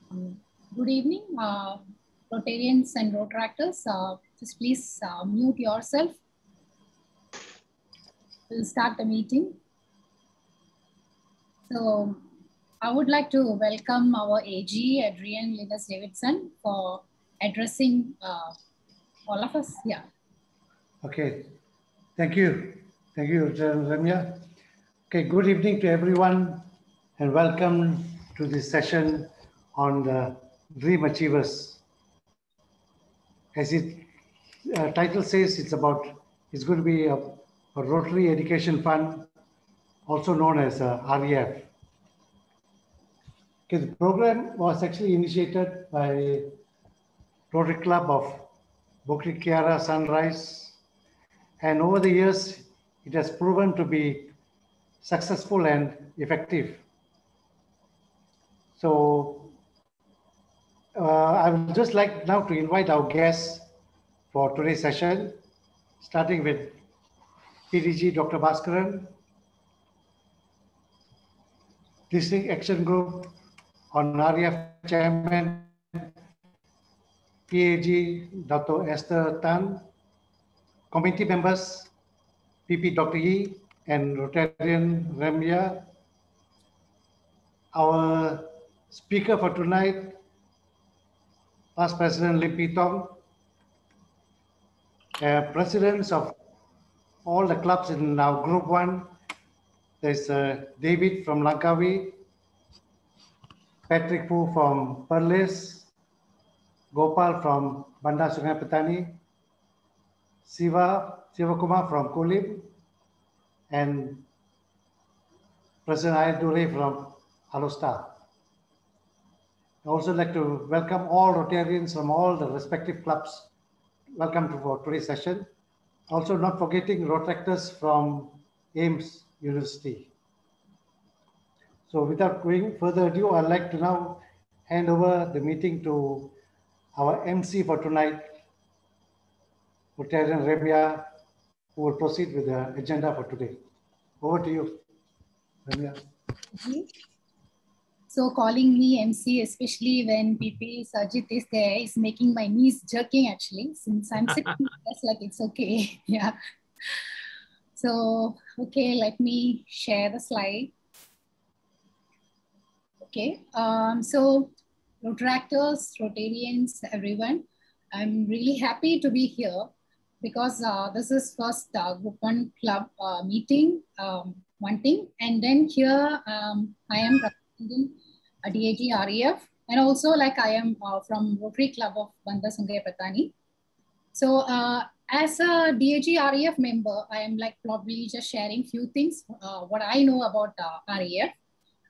Good evening, Rotarians and Rotaractors. Just please mute yourself. We'll start the meeting. So I would like to welcome our AG, Adrian, Linus, Davidson, for addressing all of us. Yeah. Okay. Thank you. Thank you, Remya. Okay, good evening to everyone and welcome to this session on the Dream Achievers. As its title says, it's going to be a Rotary Education Fund, also known as REF. Okay, the program was actually initiated by Rotary Club of Bukit Kiara Sunrise, and over the years, it has proven to be successful and effective. So I would just like now to invite our guests for today's session, starting with PDG Dr. Baskaran, District Action Group on REF Chairman, PAG Dr. Esther Tan, committee members, PP Dr. Yi and Rotarian Remya. Our speaker for tonight, Past President Lim Tong, presidents of all the clubs in our Group 1. There's David from Langkawi, Patrick Pu from Perlis, Gopal from Bandar Sungai Petani, Siva Kumar from Kulim, and President Ayadure from Alor. I also like to welcome all Rotarians from all the respective clubs. Welcome to today's session. Also not forgetting Rotaractors from Ames University. So without going further ado, I'd like to now hand over the meeting to our MC for tonight, Rotarian Remya, who will proceed with the agenda for today. Over to you, Remya. So calling me MC, especially when PP Sajit is there, is making my knees jerking actually, since I'm sitting, that's like it's okay. Yeah. So, okay, let me share the slide. Okay, so Rotaractors, Rotarians, everyone, I'm really happy to be here because this is first Group 1 club meeting, one thing, and then here I am representing a DAG REF, and also like I am from Rotary Club of Bandar, Sungai, Petani. So as a DAG REF member, I am like probably just sharing few things, what I know about REF.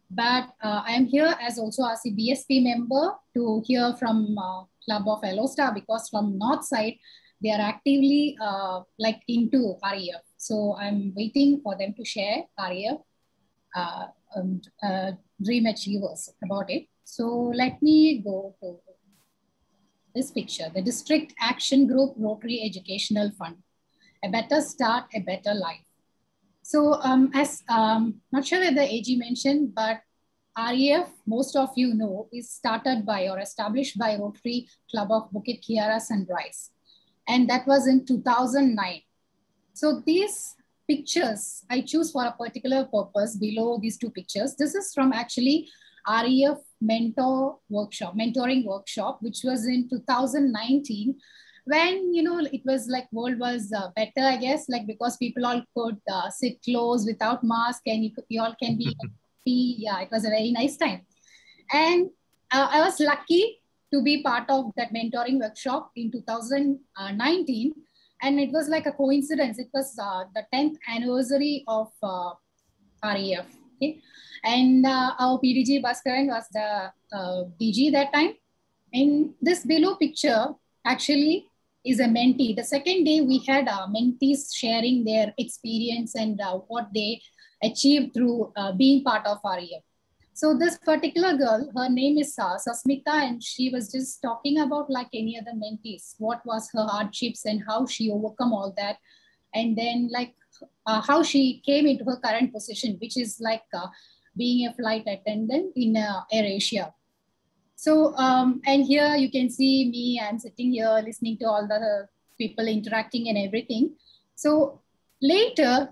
But I am here as also as a BSP member to hear from Club of Alor because from North side, they are actively like into REF. So I'm waiting for them to share REF Dream Achievers about it. So let me go to this picture, the District Action Group Rotary Educational Fund, a better start, a better life. So as not sure whether AG mentioned, but REF, most of you know, is started by or established by Rotary Club of Bukit Kiara Sunrise. And that was in 2009. So these pictures I choose for a particular purpose below these two pictures. This is from actually REF mentoring workshop, which was in 2019. When, you know, it was like world was better, I guess, like because people all could sit close without mask and you all can be, yeah, it was a very nice time. And I was lucky to be part of that mentoring workshop in 2019. And it was like a coincidence. It was the 10th anniversary of REF. Okay? And our PDG Baskaran was the DG that time. And this below picture actually is a mentee. The second day we had mentees sharing their experience and what they achieved through being part of REF. So this particular girl, her name is Sasmita, and she was just talking about like any other mentees, what was her hardships and how she overcome all that. And then like how she came into her current position, which is like being a flight attendant in AirAsia. So, and here you can see me, I'm sitting here listening to all the people interacting and everything. So later,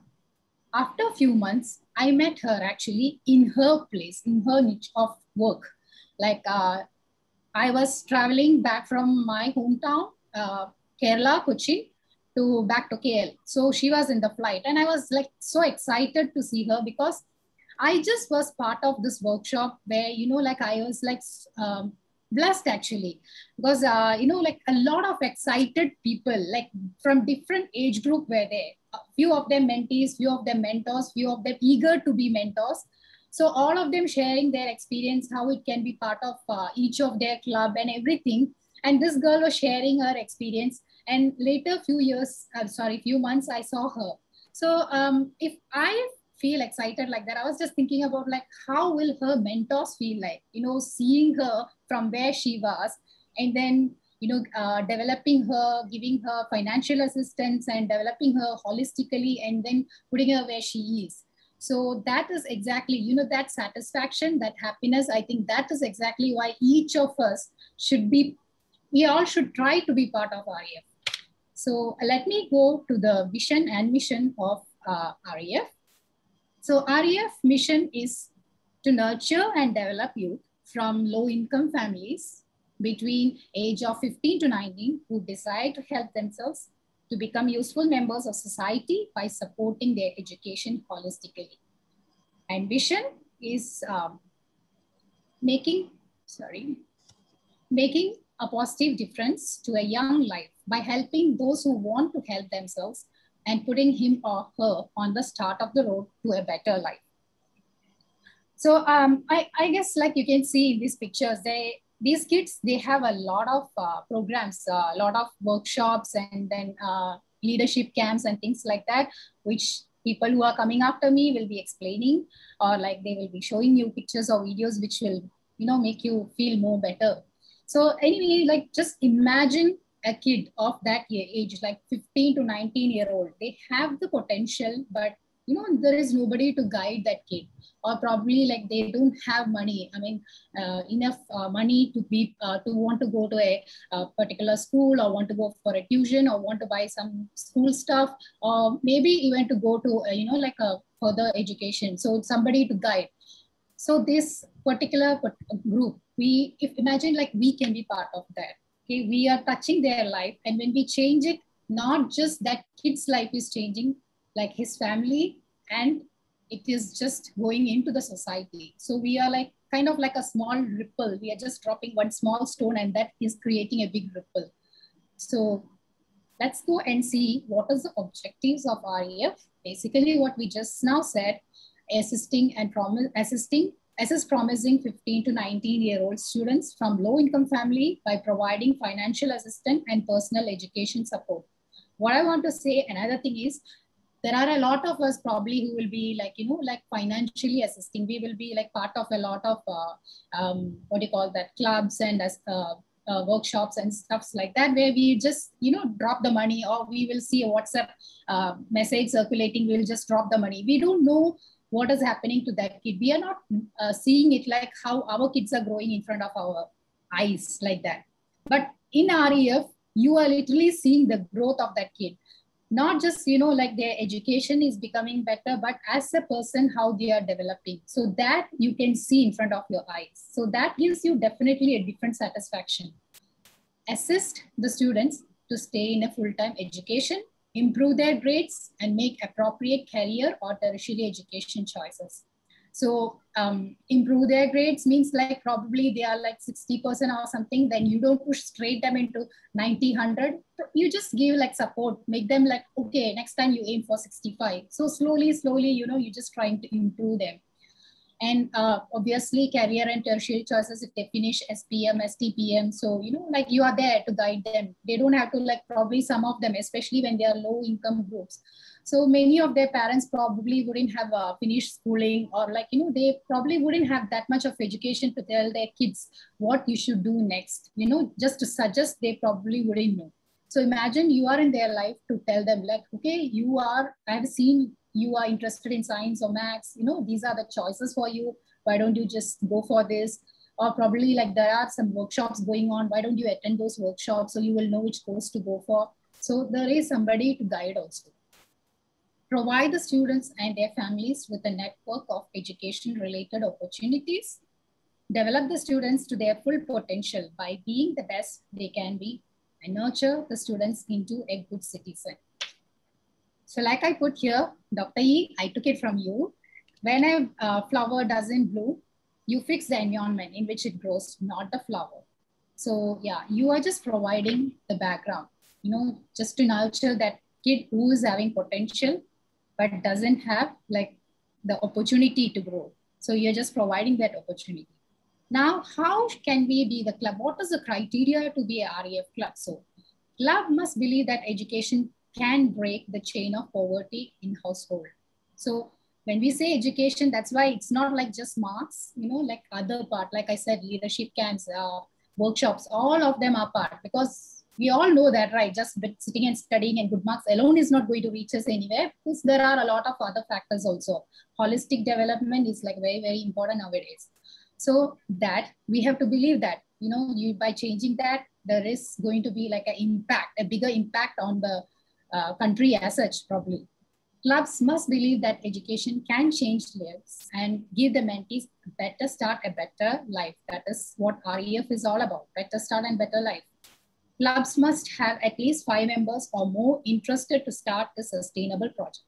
after a few months, I met her actually in her place, in her niche of work. Like I was traveling back from my hometown, Kerala, Kochi, to back to KL. So she was in the flight and I was like so excited to see her because I just was part of this workshop where, like I was like blessed actually, because, like a lot of excited people, like from different age group were there. A few of them mentees, few of them mentors, few of them eager to be mentors. So all of them sharing their experience, how it can be part of each of their club and everything. And this girl was sharing her experience. And later, few months, I saw her. So if I feel excited like that, I was just thinking about like how will her mentors feel like, seeing her from where she was, and then developing her, giving her financial assistance and developing her holistically, and then putting her where she is. So that is exactly, that satisfaction, that happiness. I think that is exactly why each of us should be, we all should try to be part of REF. So let me go to the vision and mission of REF. So REF mission is to nurture and develop youth from low-income families between age of 15 to 19 who desire to help themselves to become useful members of society by supporting their education holistically. And vision is making a positive difference to a young life by helping those who want to help themselves and putting him or her on the start of the road to a better life. So I guess like you can see in these pictures, these kids, they have a lot of programs, a lot of workshops, and then leadership camps and things like that, which people who are coming after me will be explaining, or like they will be showing you pictures or videos which will, make you feel more better. So anyway, like just imagine a kid of that age, like 15 to 19-year-old, they have the potential, but there is nobody to guide that kid, or probably like they don't have money. I mean, enough money to want to go to a particular school, or want to go for a tuition, or want to buy some school stuff, or maybe even to go to, like a further education. So it's somebody to guide. So this particular group, imagine like we can be part of that. Okay, we are touching their life, and when we change it, not just that kid's life is changing, like his family, and it is just going into the society. So we are like kind of like a small ripple. We are just dropping one small stone, and that is creating a big ripple. So let's go and see what is the objectives of REF. Basically, what we just now said, assisting promising 15 to 19-year-old students from low-income family by providing financial assistance and personal education support. What I want to say, another thing is, there are a lot of us probably who will be like, like financially assisting. We will be like part of a lot of, clubs and workshops and stuffs like that, where we just, drop the money, or we will see a WhatsApp message circulating, we'll just drop the money. We don't know what is happening to that kid. We are not seeing it like how our kids are growing in front of our eyes like that. But in REF, you are literally seeing the growth of that kid. Not just, like their education is becoming better, but as a person, how they are developing. So that you can see in front of your eyes. So that gives you definitely a different satisfaction. Assist the students to stay in a full-time education, improve their grades, and make appropriate career or tertiary education choices. So improve their grades means like probably they are like 60% or something, then you don't push straight them into 90, 100. You just give like support, make them like, okay, next time you aim for 65. So slowly, you're just trying to improve them. And obviously career and tertiary choices, if they finish SPM, STPM, so like you are there to guide them. They don't have to, like probably some of them, especially when they are low income groups. So many of their parents probably wouldn't have finished schooling, or like, they probably wouldn't have that much of education to tell their kids what you should do next, just to suggest, they probably wouldn't know. So imagine you are in their life to tell them like, okay, I've seen you are interested in science or maths, these are the choices for you. Why don't you just go for this? or probably like there are some workshops going on. Why don't you attend those workshops so you will know which course to go for? So there is somebody to guide also. Provide the students and their families with a network of education-related opportunities. Develop the students to their full potential by being the best they can be, and nurture the students into a good citizen. So like I put here, Dr. E, I took it from you. When a flower doesn't bloom, you fix the environment in which it grows, not the flower. So yeah, you are just providing the background, just to nurture that kid who is having potential, but doesn't have like the opportunity to grow. So you're just providing that opportunity. Now, how can we be the club? What is the criteria to be a REF club? So club must believe that education can break the chain of poverty in household. So when we say education, that's why it's not like just marks, like other part, like I said, leadership camps, workshops, all of them are part, because we all know that, right? Just sitting and studying and good marks alone is not going to reach us anywhere, because there are a lot of other factors also. Holistic development is like very, very important nowadays. So that we have to believe that, by changing that, there is going to be like an impact, a bigger impact on the country as such, probably. Clubs must believe that education can change lives and give the mentees a better start, a better life. That is what REF is all about, better start and better life. Clubs must have at least 5 members or more interested to start the sustainable project.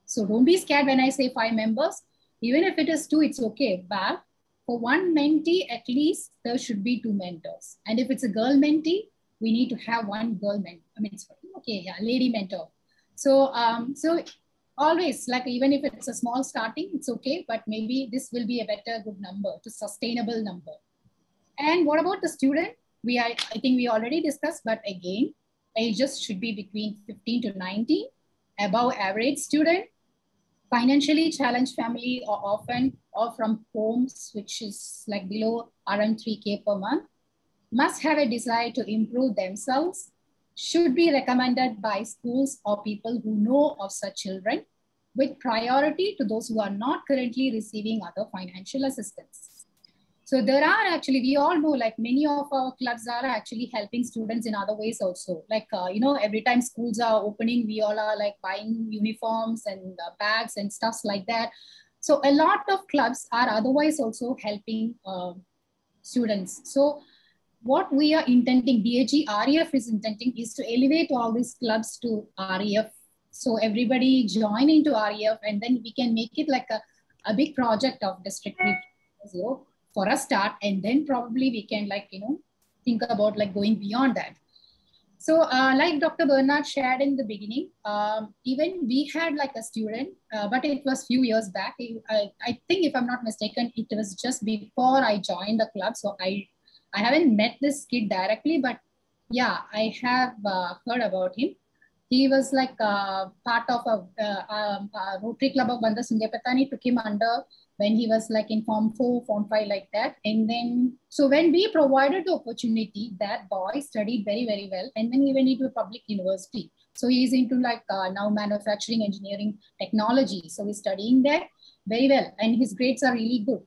So don't be scared when I say 5 members. Even if it is 2, it's okay. But for one mentee, at least there should be 2 mentors. And if it's a girl mentee, we need to have 1 girl mentor. Lady mentor. So, always, like even if it's a small starting, it's okay. But maybe this will be a better good number, to sustainable number. And what about the student? I think we already discussed, but again, ages should be between 15 to 19, above average student, financially challenged family, or often or from homes which is like below around 3K per month, must have a desire to improve themselves, should be recommended by schools or people who know of such children, with priority to those who are not currently receiving other financial assistance. So there are actually, we all know, like many of our clubs are actually helping students in other ways also. Like, every time schools are opening, we all are like buying uniforms and bags and stuff like that. So a lot of clubs are otherwise also helping students. So what we are intending, DAG REF is intending, is to elevate all these clubs to REF. So everybody join into REF, and then we can make it like a big project of district review for a start, and then probably we can think about like going beyond that. So like Dr. Bernard shared in the beginning, even we had like a student, but it was few years back. I think if I'm not mistaken, it was just before I joined the club. So I haven't met this kid directly, but yeah, I have heard about him. He was like part of a Rotary Club of Bandar, Sungai, Petani, took him under when he was like in Form 4, Form 5, like that. And then, so when we provided the opportunity, that boy studied very, very well. And then he went into a public university. So he's into like now manufacturing, engineering, technology. So he's studying there very well. And his grades are really good.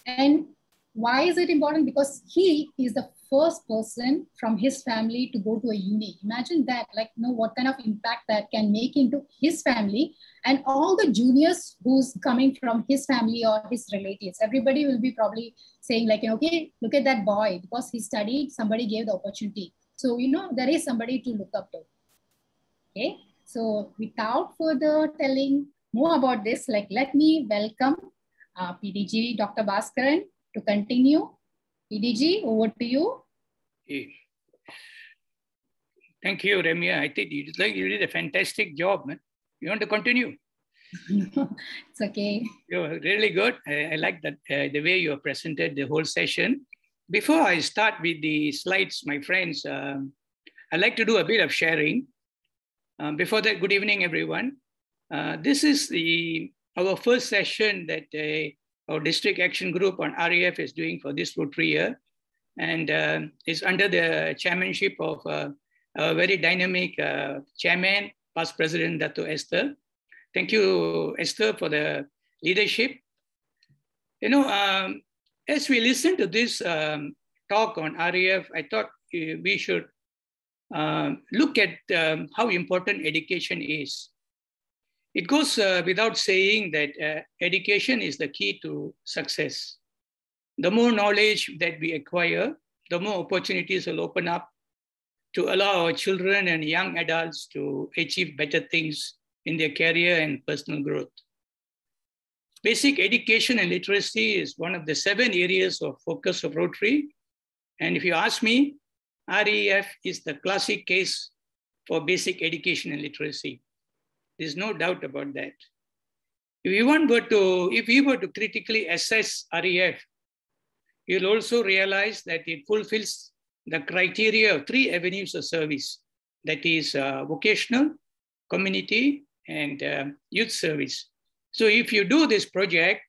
And why is it important? Because he is the first person from his family to go to a uni. Imagine that, like, what kind of impact that can make into his family, and all the juniors who's coming from his family or his relatives. Everybody will be probably saying like, okay, look at that boy, because he studied, somebody gave the opportunity. So, there is somebody to look up to. Okay. So without further telling more about this, like, let me welcome PDG Dr. Baskaran to continue. PDG, over to you. Thank you, Remya. I think you did a fantastic job, man. You want to continue? It's okay. You're really good. I like that the way you presented the whole session. Before I start with the slides, my friends, I'd like to do a bit of sharing. Before that, good evening, everyone. This is our first session that our district action group on REF is doing for this Rotary year. And it's under the chairmanship of a very dynamic chairman, past president, Dr. Esther. Thank you, Esther, for the leadership. as we listen to this talk on RAF, I thought we should look at how important education is. It goes without saying that education is the key to success. The more knowledge that we acquire, the more opportunities will open up to allow our children and young adults to achieve better things in their career and personal growth. Basic education and literacy is one of the 7 areas of focus of Rotary. And if you ask me, RAF is the classic case for basic education and literacy. There's no doubt about that. If we were to critically assess RAF, you'll also realize that it fulfills the criteria of 3 avenues of service. That is vocational, community, and youth service. So if you do this project,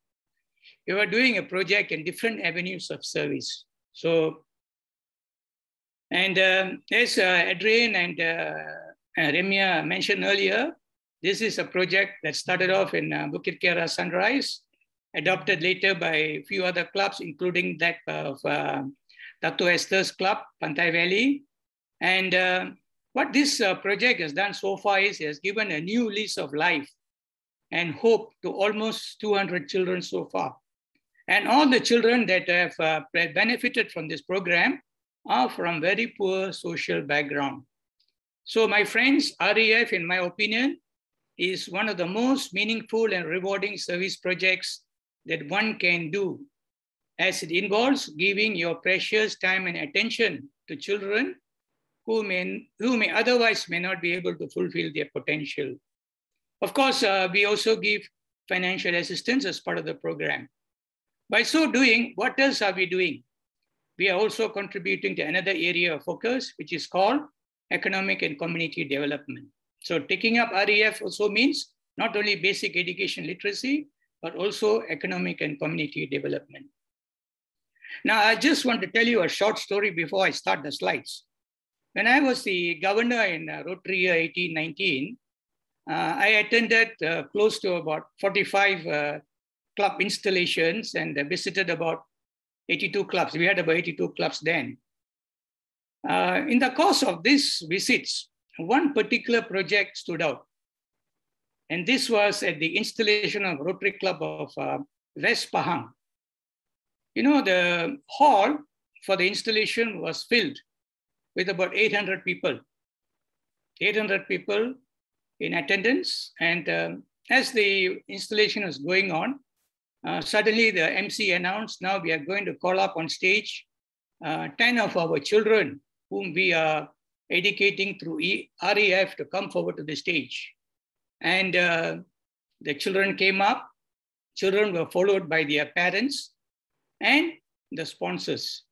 you are doing a project in different avenues of service. So, and as Adrian and Remya mentioned earlier, this is a project that started off in Bukit Kiara Sunrise, adopted later by a few other clubs, including that of Dato' Esther's club, Pantai Valley. And what this project has done so far is it has given a new lease of life and hope to almost 200 children so far. And all the children that have benefited from this program are from very poor social background. So my friends, RAF, in my opinion, is one of the most meaningful and rewarding service projects that one can do, as it involves giving your precious time and attention to children who may otherwise not be able to fulfill their potential. Of course, we also give financial assistance as part of the program. By so doing, what else are we doing? We are also contributing to another area of focus, which is called economic and community development. So taking up RAF also means not only basic education literacy, but also economic and community development. Now, I just want to tell you a short story before I start the slides. When I was the governor in Rotary year 1819, I attended close to about 45 club installations and visited about 82 clubs. We had about 82 clubs then. In the course of these visits, one particular project stood out. And this was at the installation of Rotary Club of West Pahang. You know, the hall for the installation was filled with about 800 people. 800 people in attendance. And as the installation was going on, suddenly the MC announced, now we are going to call up on stage 10 of our children whom we are educating through RAF to come forward to the stage. And the children came up. Children were followed by their parents and the sponsors.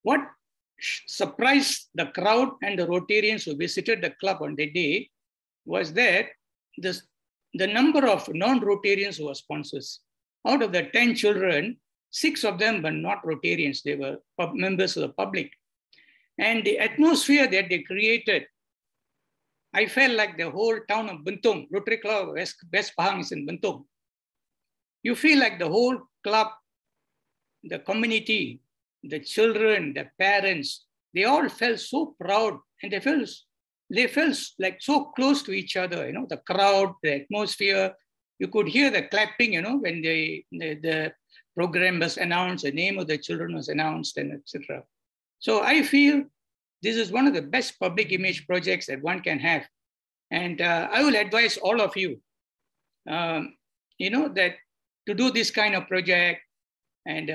What surprised the crowd and the Rotarians who visited the club on that day was that the number of non-Rotarians who were sponsors. Out of the 10 children, 6 of them were not Rotarians. They were members of the public. And the atmosphere that they created, I felt like the whole town of Buntung, Rotary Club West Pahang is in Buntung. You feel like the whole club, the community, the children, the parents, they all felt so proud and they felt like so close to each other, you know, the crowd, the atmosphere. You could hear the clapping, you know, when the program was announced, the name of the children was announced, and etc. So I feel this is one of the best public image projects that one can have. And I will advise all of you, you know, that to do this kind of project and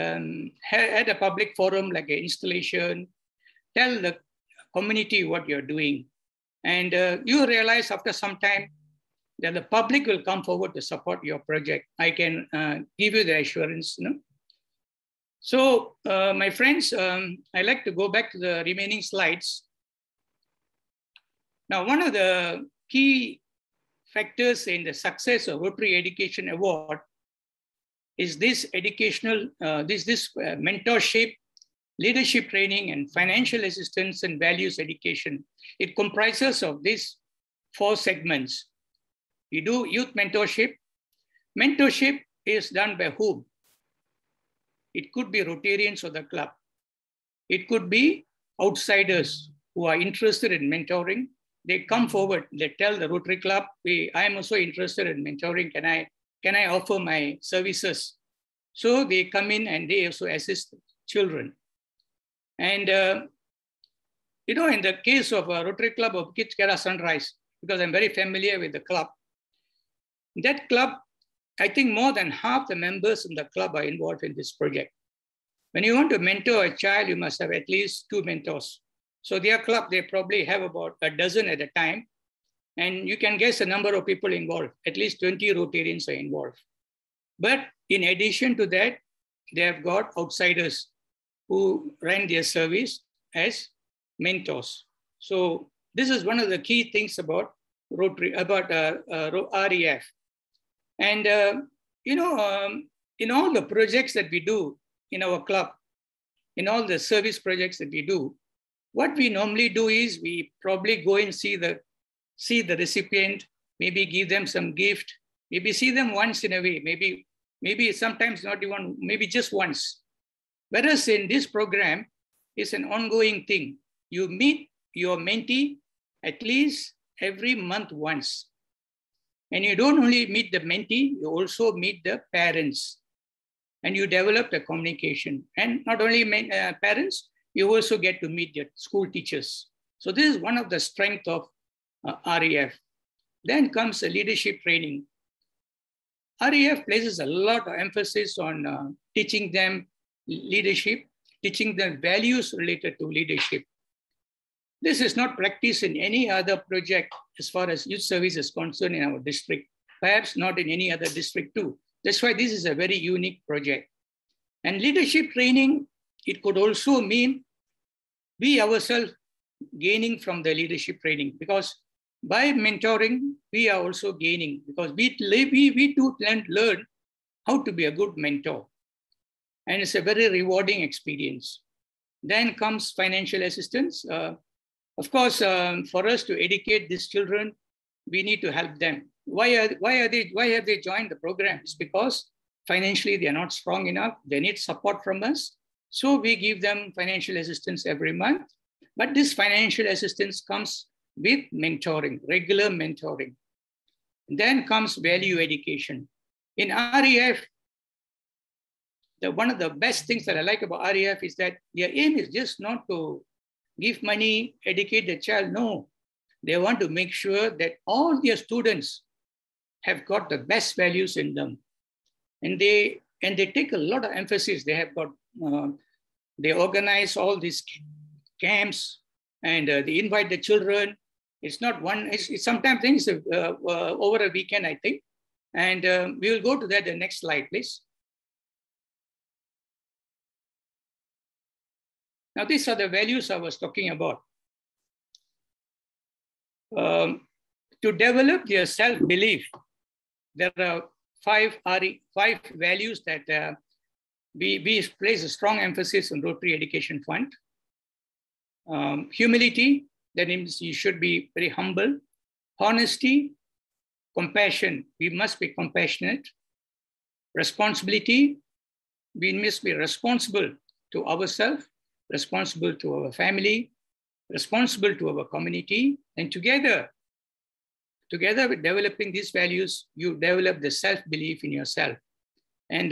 at a public forum like an installation, tell the community what you're doing. And you realize after some time that the public will come forward to support your project. I can give you the assurance, you know. So my friends, I'd like to go back to the remaining slides. Now, one of the key factors in the success of Rotary Education Award is this educational, mentorship, leadership training, and financial assistance and values education. It comprises of these 4 segments. You do youth mentorship. Mentorship is done by whom? It could be Rotarians of the club. It could be outsiders who are interested in mentoring. They come forward, they tell the Rotary Club, I am also interested in mentoring. Can I offer my services? So they come in and they also assist children. And, in the case of a Rotary Club of Kedah Sunrise, because I'm very familiar with the club, that club, I think more than half the members in the club are involved in this project. When you want to mentor a child, you must have at least 2 mentors. So their club, they probably have about a dozen at a time. And you can guess the number of people involved. At least 20 Rotarians are involved. But in addition to that, they have got outsiders who run their service as mentors. So this is one of the key things about Rotary, about REF. And, in all the projects that we do in our club, in all the service projects that we do, what we normally do is we probably go and see the recipient, maybe give them some gift, maybe see them once in a way, maybe sometimes not even, maybe just once. Whereas in this program, it's an ongoing thing. You meet your mentee at least every month once. And you don't only meet the mentee, you also meet the parents. And you develop the communication. And not only parents, you also get to meet your school teachers. So this is one of the strengths of REF. Then comes the leadership training. REF places a lot of emphasis on teaching them leadership, teaching them values related to leadership. This is not practiced in any other project as far as youth service is concerned in our district, perhaps not in any other district too. That's why this is a very unique project. And leadership training, it could also mean we ourselves gaining from the leadership training, because by mentoring, we are also gaining, because we too learn how to be a good mentor. And it's a very rewarding experience. Then comes financial assistance. Of course, for us to educate these children, we need to help them. Why have they joined the program? It's because financially they're not strong enough. They need support from us. So we give them financial assistance every month. But this financial assistance comes with mentoring, regular mentoring. Then comes value education. In REF, one of the best things that I like about REF is that their aim is just not to give money, educate the child. No, they want to make sure that all their students have got the best values in them. And they take a lot of emphasis. They have got, they organize all these camps and they invite the children. It's not one, it's sometimes things over a weekend, I think. And we will go to that the next slide, please. Now, these are the values I was talking about. To develop their self-belief, there are five values that we place a strong emphasis on Rotary Education Fund. Humility, that means you should be very humble. Honesty, compassion, we must be compassionate. Responsibility, we must be responsible to ourselves, responsible to our family, responsible to our community, and together with developing these values, you develop the self-belief in yourself. And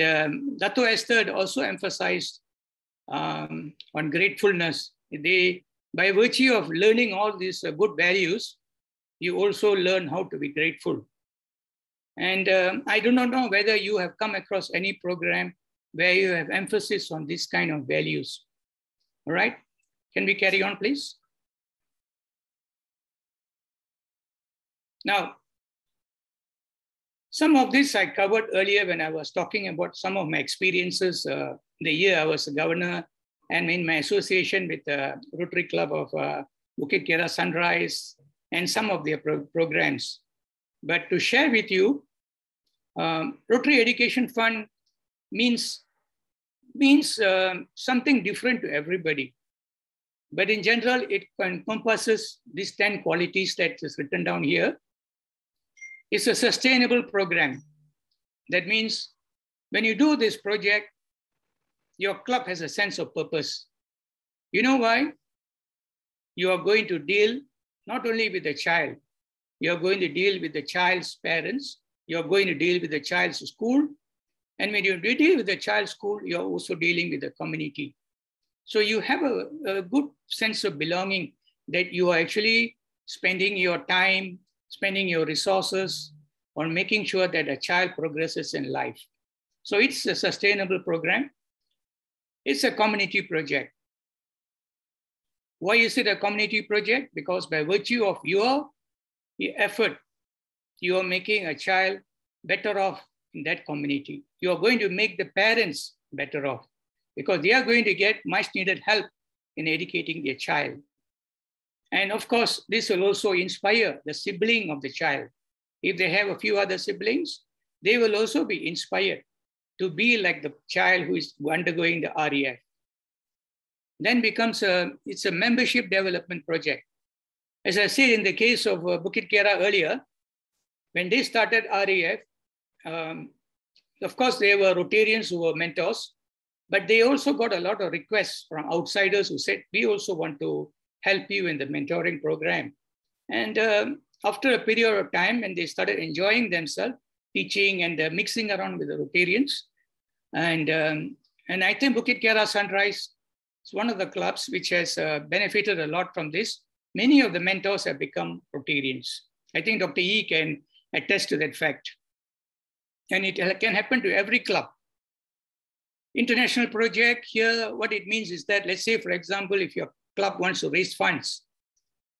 Dato' Esther also emphasized on gratefulness. By virtue of learning all these good values, you also learn how to be grateful. And I do not know whether you have come across any program where you have emphasis on this kind of values. All right, can we carry on, please? Now, some of this I covered earlier when I was talking about some of my experiences the year I was a governor and in my association with the Rotary Club of Bukit Kedah Sunrise and some of their programs. But to share with you, Rotary Education Fund means something different to everybody. But in general, it encompasses these 10 qualities that is written down here. It's a sustainable program. That means when you do this project, your club has a sense of purpose. You know why? You are going to deal not only with the child, you are going to deal with the child's parents, you are going to deal with the child's school, and when you deal with the child's school, you're also dealing with the community. So you have a good sense of belonging, that you are actually spending your time, spending your resources on making sure that a child progresses in life. So it's a sustainable program. It's a community project. Why is it a community project? Because by virtue of your effort, you are making a child better off in that community. You are going to make the parents better off because they are going to get much needed help in educating their child. And of course, this will also inspire the sibling of the child. If they have a few other siblings, they will also be inspired to be like the child who is undergoing the REF. Then it's a membership development project. As I said, in the case of Bukit Kiara earlier, when they started REF, of course, there were Rotarians who were mentors, but they also got a lot of requests from outsiders who said, we also want to help you in the mentoring program. And after a period of time, when they started enjoying themselves, teaching and mixing around with the Rotarians, and I think Bukit Kiara Sunrise is one of the clubs which has benefited a lot from this. Many of the mentors have become Rotarians. I think Dr. E can attest to that fact. And it can happen to every club. International project here, what it means is that, let's say, for example, if your club wants to raise funds,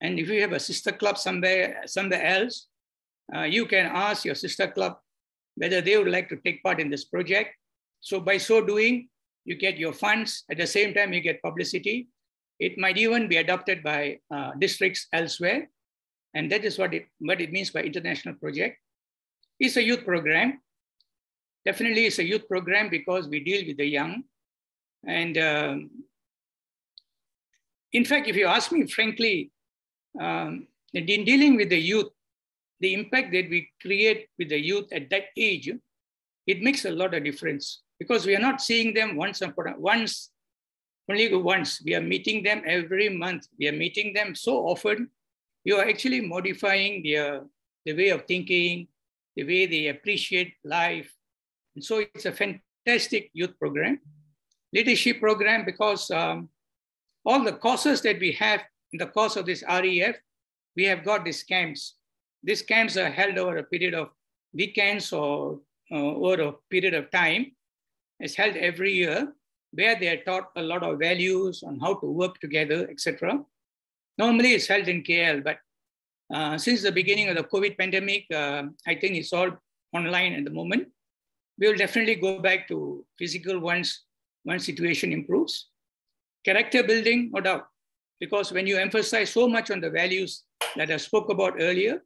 and if you have a sister club somewhere else, you can ask your sister club whether they would like to take part in this project. So by so doing, you get your funds. At the same time, you get publicity. It might even be adopted by districts elsewhere. And that is what it means by international project. It's a youth program. Definitely it's a youth program because we deal with the young. And in fact, if you ask me frankly, in dealing with the youth, the impact that we create with the youth at that age, it makes a lot of difference because we are not seeing them only once. We are meeting them every month. We are meeting them so often. You are actually modifying the way of thinking, the way they appreciate life. And so it's a fantastic youth program. Leadership program because all the courses that we have in the course of this REF, we have got these camps. These camps are held over a period of weekends or over a period of time. It's held every year where they are taught a lot of values on how to work together, etc. Normally it's held in KL, but since the beginning of the COVID pandemic, I think it's all online at the moment. We will definitely go back to physical once situation improves. Character building, no doubt, because when you emphasize so much on the values that I spoke about earlier,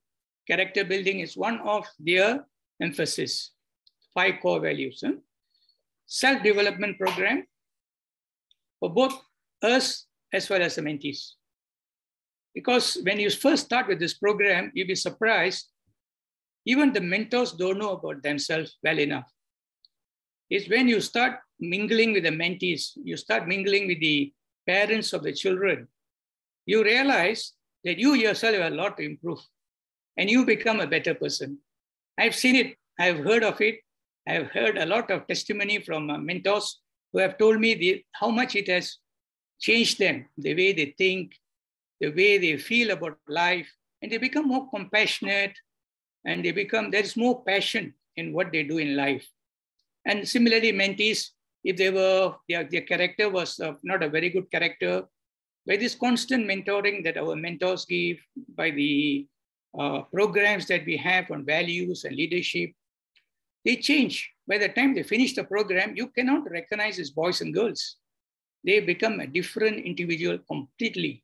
character building is one of their emphasis, 5 core values. Self-development program for both us as well as the mentees. Because when you first start with this program, you'll be surprised, even the mentors don't know about themselves well enough. It's when you start mingling with the mentees, you start mingling with the parents of the children, you realize that you yourself have a lot to improve and you become a better person. I've seen it, I've heard of it. I've heard a lot of testimony from mentors who have told me how much it has changed them, the way they think, the way they feel about life, and they become more compassionate and there's more passion in what they do in life. And similarly, mentees, if their character was not a very good character, by this constant mentoring that our mentors give, by the programs that we have on values and leadership, they change. By the time they finish the program, you cannot recognize as boys and girls. They become a different individual completely.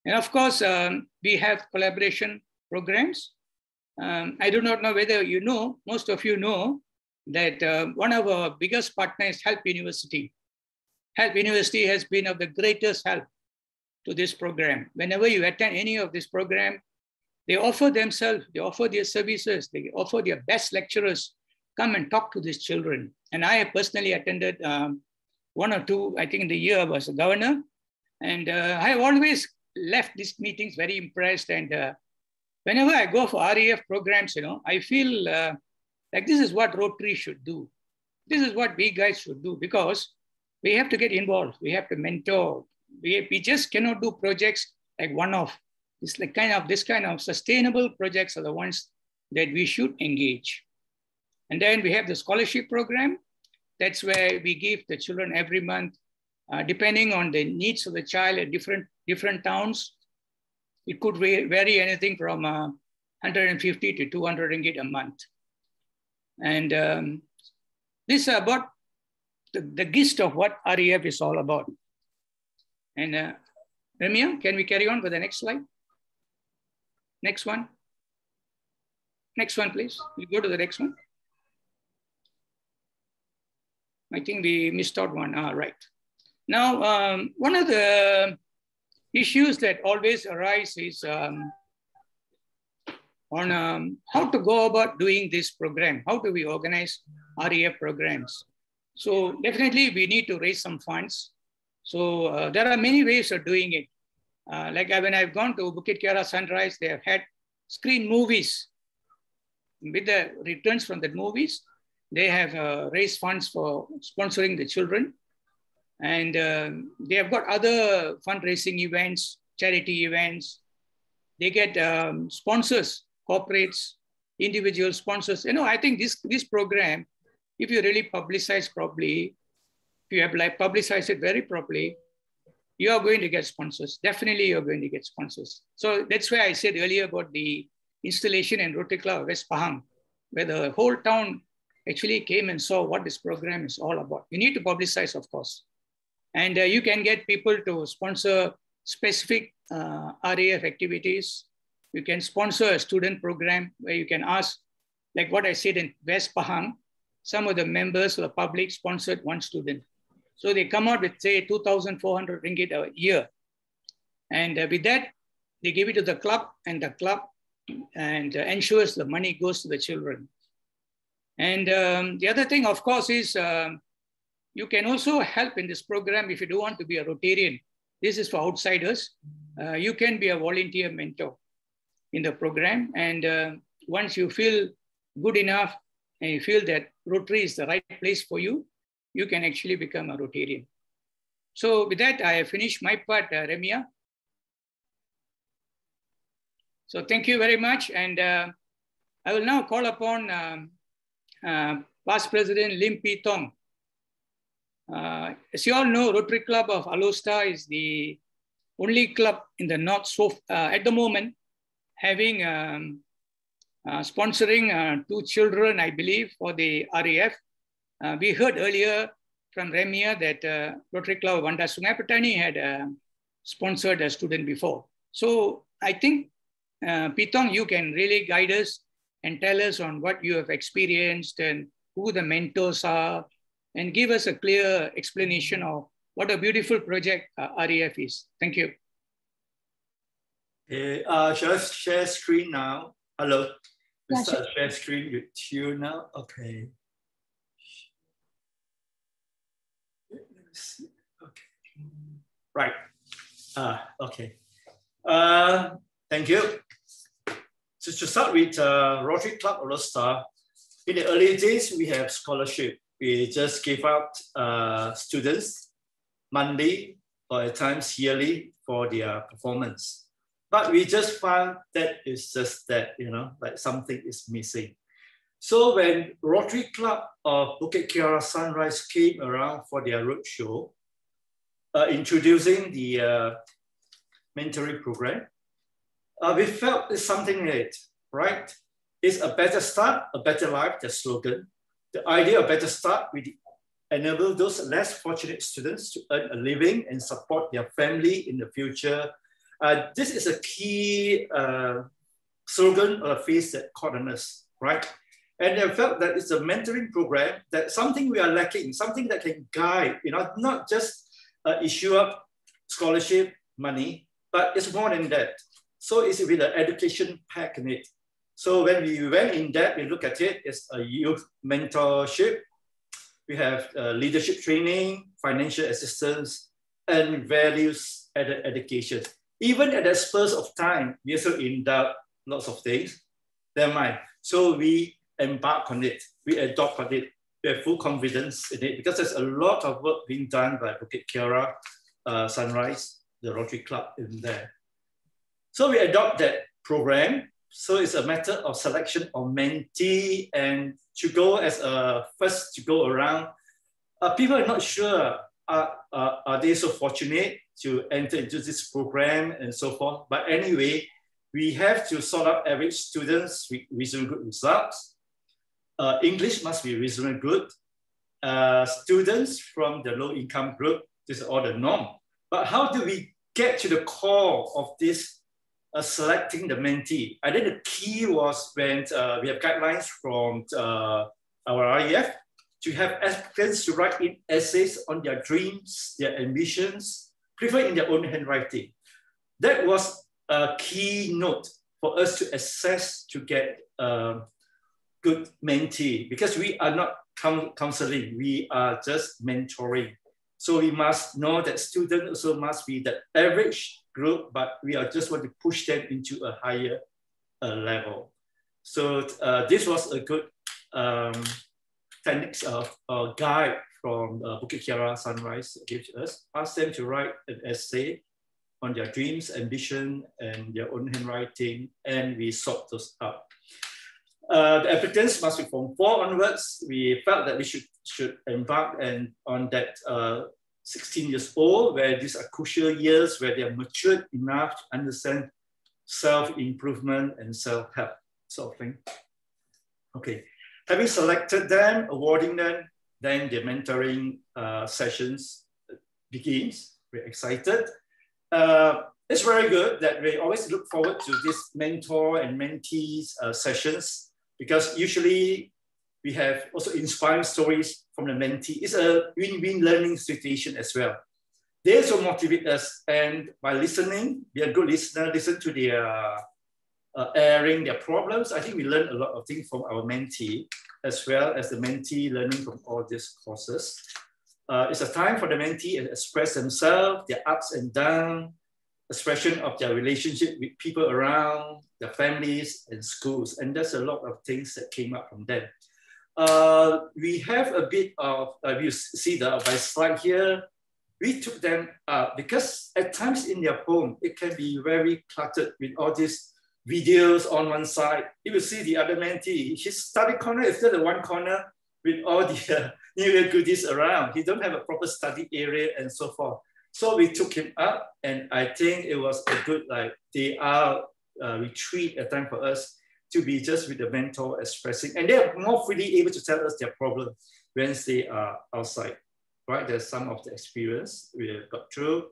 And of course, we have collaboration programs. I do not know whether you know, most of you know, that one of our biggest partners is Help University. Help University has been of the greatest help to this program. Whenever you attend any of this program, they offer themselves, they offer their services, they offer their best lecturers, come and talk to these children. And I have personally attended one or two, I think in the year I was a governor. And I have always left these meetings very impressed. And whenever I go for REF programs, I feel like this is what Rotary should do. This is what we guys should do, because we have to get involved. We have to mentor. We just cannot do projects like one-off. It's like this kind of sustainable projects are the ones that we should engage. And then we have the scholarship program. That's where we give the children every month, depending on the needs of the child at different towns. It could vary anything from 150 to 200 ringgit a month. And this is about the gist of what REF is all about. And Remya, can we carry on with the next slide? Next one. Next one, please. We go to the next one. I think we missed out one. Right. Now, one of the issues that always arise is on how to go about doing this program. How do we organize REF programs? So definitely we need to raise some funds. So there are many ways of doing it. Like when I've gone to Bukit Kiara Sunrise, they have had screen movies. With the returns from the movies, they have raised funds for sponsoring the children. And they have got other fundraising events, charity events. They get sponsors, corporates, individual sponsors. I think this program, if you really publicize properly, if you have publicized it very properly, you are going to get sponsors. Definitely you're going to get sponsors. So that's why I said earlier about the installation in Rotary Club West Pahang, where the whole town actually came and saw what this program is all about. You need to publicize, of course. And you can get people to sponsor specific REF activities. You can sponsor a student program where you can ask, like what I said in West Pahang, some of the members of the public sponsored one student. So they come out with, say, 2,400 ringgit a year. And with that, they give it to the club, and the club ensures the money goes to the children. And the other thing, of course, is you can also help in this program if you don't want to be a Rotarian. This is for outsiders. You can be a volunteer mentor in the program. And once you feel good enough and you feel that Rotary is the right place for you, you can actually become a Rotarian. So with that, I have finished my part, Remya. So thank you very much. And I will now call upon Past President Lim P. Tong. As you all know, Rotary Club of Alor is the only club in the North at the moment having sponsoring 2 children, I believe, for the REF. We heard earlier from Remya that Rotary Club of Bandar Sungai Petani had sponsored a student before. So I think, Pitong, you can really guide us and tell us on what you have experienced and who the mentors are, and give us a clear explanation of what a beautiful project REF is. Thank you. Okay, shall I share screen now? Hello. Yeah, Start share screen with you now. Okay. Let's see. Okay. Right. Okay. Thank you. So to start with Rotary Club Alor, in the early days, we have scholarship. We just give out students monthly or at times yearly for their performance. But we just found that it's just that, like something is missing. So when Rotary Club of Bukit Kiara Sunrise came around for their roadshow, introducing the mentoring program, we felt it's something late, right? It's a better start, a better life, the slogan. The idea of better start, we enable those less fortunate students to earn a living and support their family in the future. This is a key slogan or a phrase that caught on us, right? And I felt that it's a mentoring program, that something we are lacking, something that can guide, not just issue up scholarship money, but it's more than that. So it's with an education pack in it. So when we went in depth, we look at it, it's a youth mentorship. We have leadership training, financial assistance, and values education. Even at the spurs of time, we also indulge lots of things. Never mind. So we embark on it. We adopt on it. We have full confidence in it because there's a lot of work being done by Bukit Kiara, Sunrise, the Rotary Club in there. So we adopt that program. So it's a matter of selection of mentee, and to go as a first to go around. People are not sure, are they so fortunate to enter into this program and so forth. But anyway, we have to sort out average students with reasonably good results. English must be reasonably good. Students from the low income group, this is all the norm. But how do we get to the core of this selecting the mentee? I think the key was when we have guidelines from our REF to have applicants to write in essays on their dreams, their ambitions, prefer in their own handwriting. That was a key note for us to assess to get a good mentee, because we are not counseling, we are just mentoring. So we must know that students also must be the average group, but we are just want to push them into a higher level. So this was a good techniques of guide from Bukit Kiara Sunrise gives us. Ask them to write an essay on their dreams, ambition, and their own handwriting, and we sort those out. The applicants must be from 4 onwards. We felt that we should embark on that 16 years old, where these are crucial years where they are matured enough to understand self-improvement and self-help sort of thing. Okay, having selected them, awarding them, then the mentoring sessions begins. We're excited. It's very good that we always look forward to this mentor and mentees sessions, because usually we have also inspiring stories from the mentee. It's a win-win learning situation as well. They also motivate us, and by listening, be a good listener, listen to their airing their problems. I think we learn a lot of things from our mentee, as well as the mentee learning from all these courses. It's a time for the mentee to express themselves, their ups and downs, expression of their relationship with people around, their families and schools. And there's a lot of things that came up from them. We have a bit of, you see by slide here, we took them because at times in their home, it can be very cluttered with all these videos on one side. You will see the other mentee, his study corner is still the one corner with all the New Year goodies around. He don't have a proper study area and so forth. So we took him up, and I think it was a good day out retreat, a time for us to be just with the mentor expressing, and they are more freely able to tell us their problems when they are outside, right? There's some of the experience we have got through.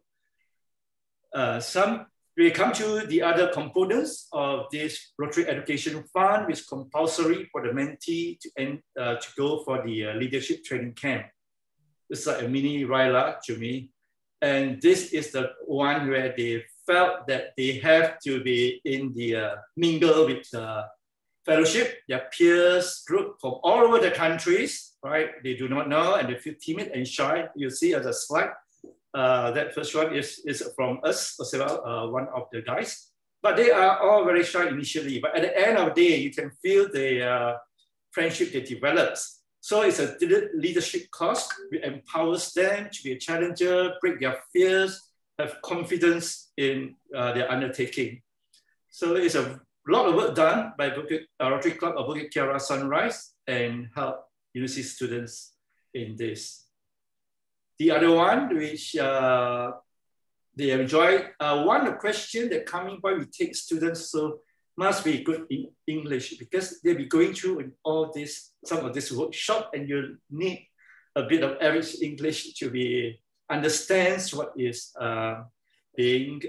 We come to the other components of this Rotary Education Fund, which is compulsory for the mentee to go for the leadership training camp. It's like a mini Ryla to me. And this is the one where they felt that they have to be in the mingle with the fellowship, their peers group from all over the countries, right? They do not know and they feel timid and shy. You see on the slide, that first one is from us as well, one of the guys. But they are all very shy initially. But at the end of the day, you can feel the friendship that develops. So it's a leadership course. It empowers them to be a challenger, break their fears, have confidence in their undertaking. So it's a lot of work done by Rotary Club of Bukit Kiara Sunrise and help university students in this. The other one, which they enjoy, one question that coming by, we take students, so must be good in English, because they'll be going through in all this, some of this workshop, and you need a bit of average English to be understands what is being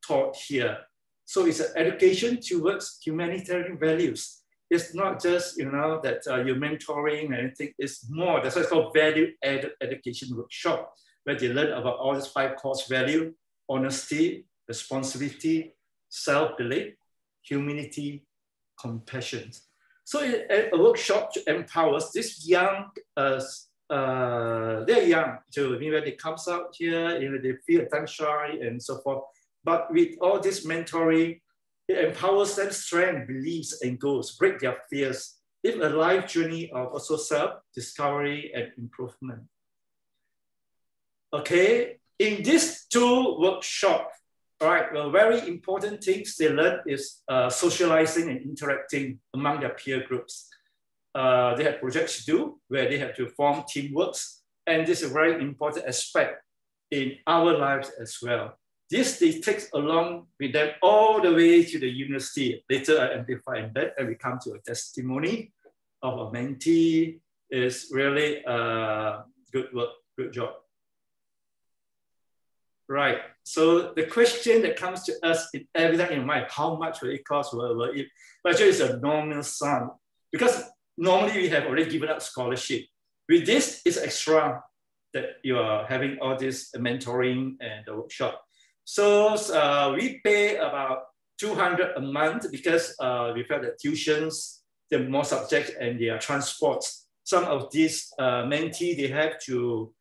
taught here. So it's an education towards humanitarian values. It's not just, that you're mentoring and anything. It's more, that's why it's called value-added education workshop, where they learn about all these 5 core values: honesty, responsibility, self-belief, humility, compassion. So a workshop empowers these young they're young too. When they come out here, they feel time shy and so forth. But with all this mentoring, it empowers them strength, beliefs, and goals, break their fears, live a life journey of also self-discovery and improvement. Okay, in these 2 workshops, all right, well, very important things they learn is socializing and interacting among their peer groups. They have projects to do where they have to form teamworks. And this is a very important aspect in our lives as well. This they take along with them all the way to the university. Later I amplify in that and we come to a testimony of a mentee. Is really good work, good job. Right, so the question that comes to us in everything in mind, how much will it cost? Will it? But actually it's a normal sum because normally we have already given out scholarship. With this, it's extra that you are having all this mentoring and the workshop. So we pay about 200 a month because we felt that tuitions, there are more subjects and their transports. Some of these mentees, they have to,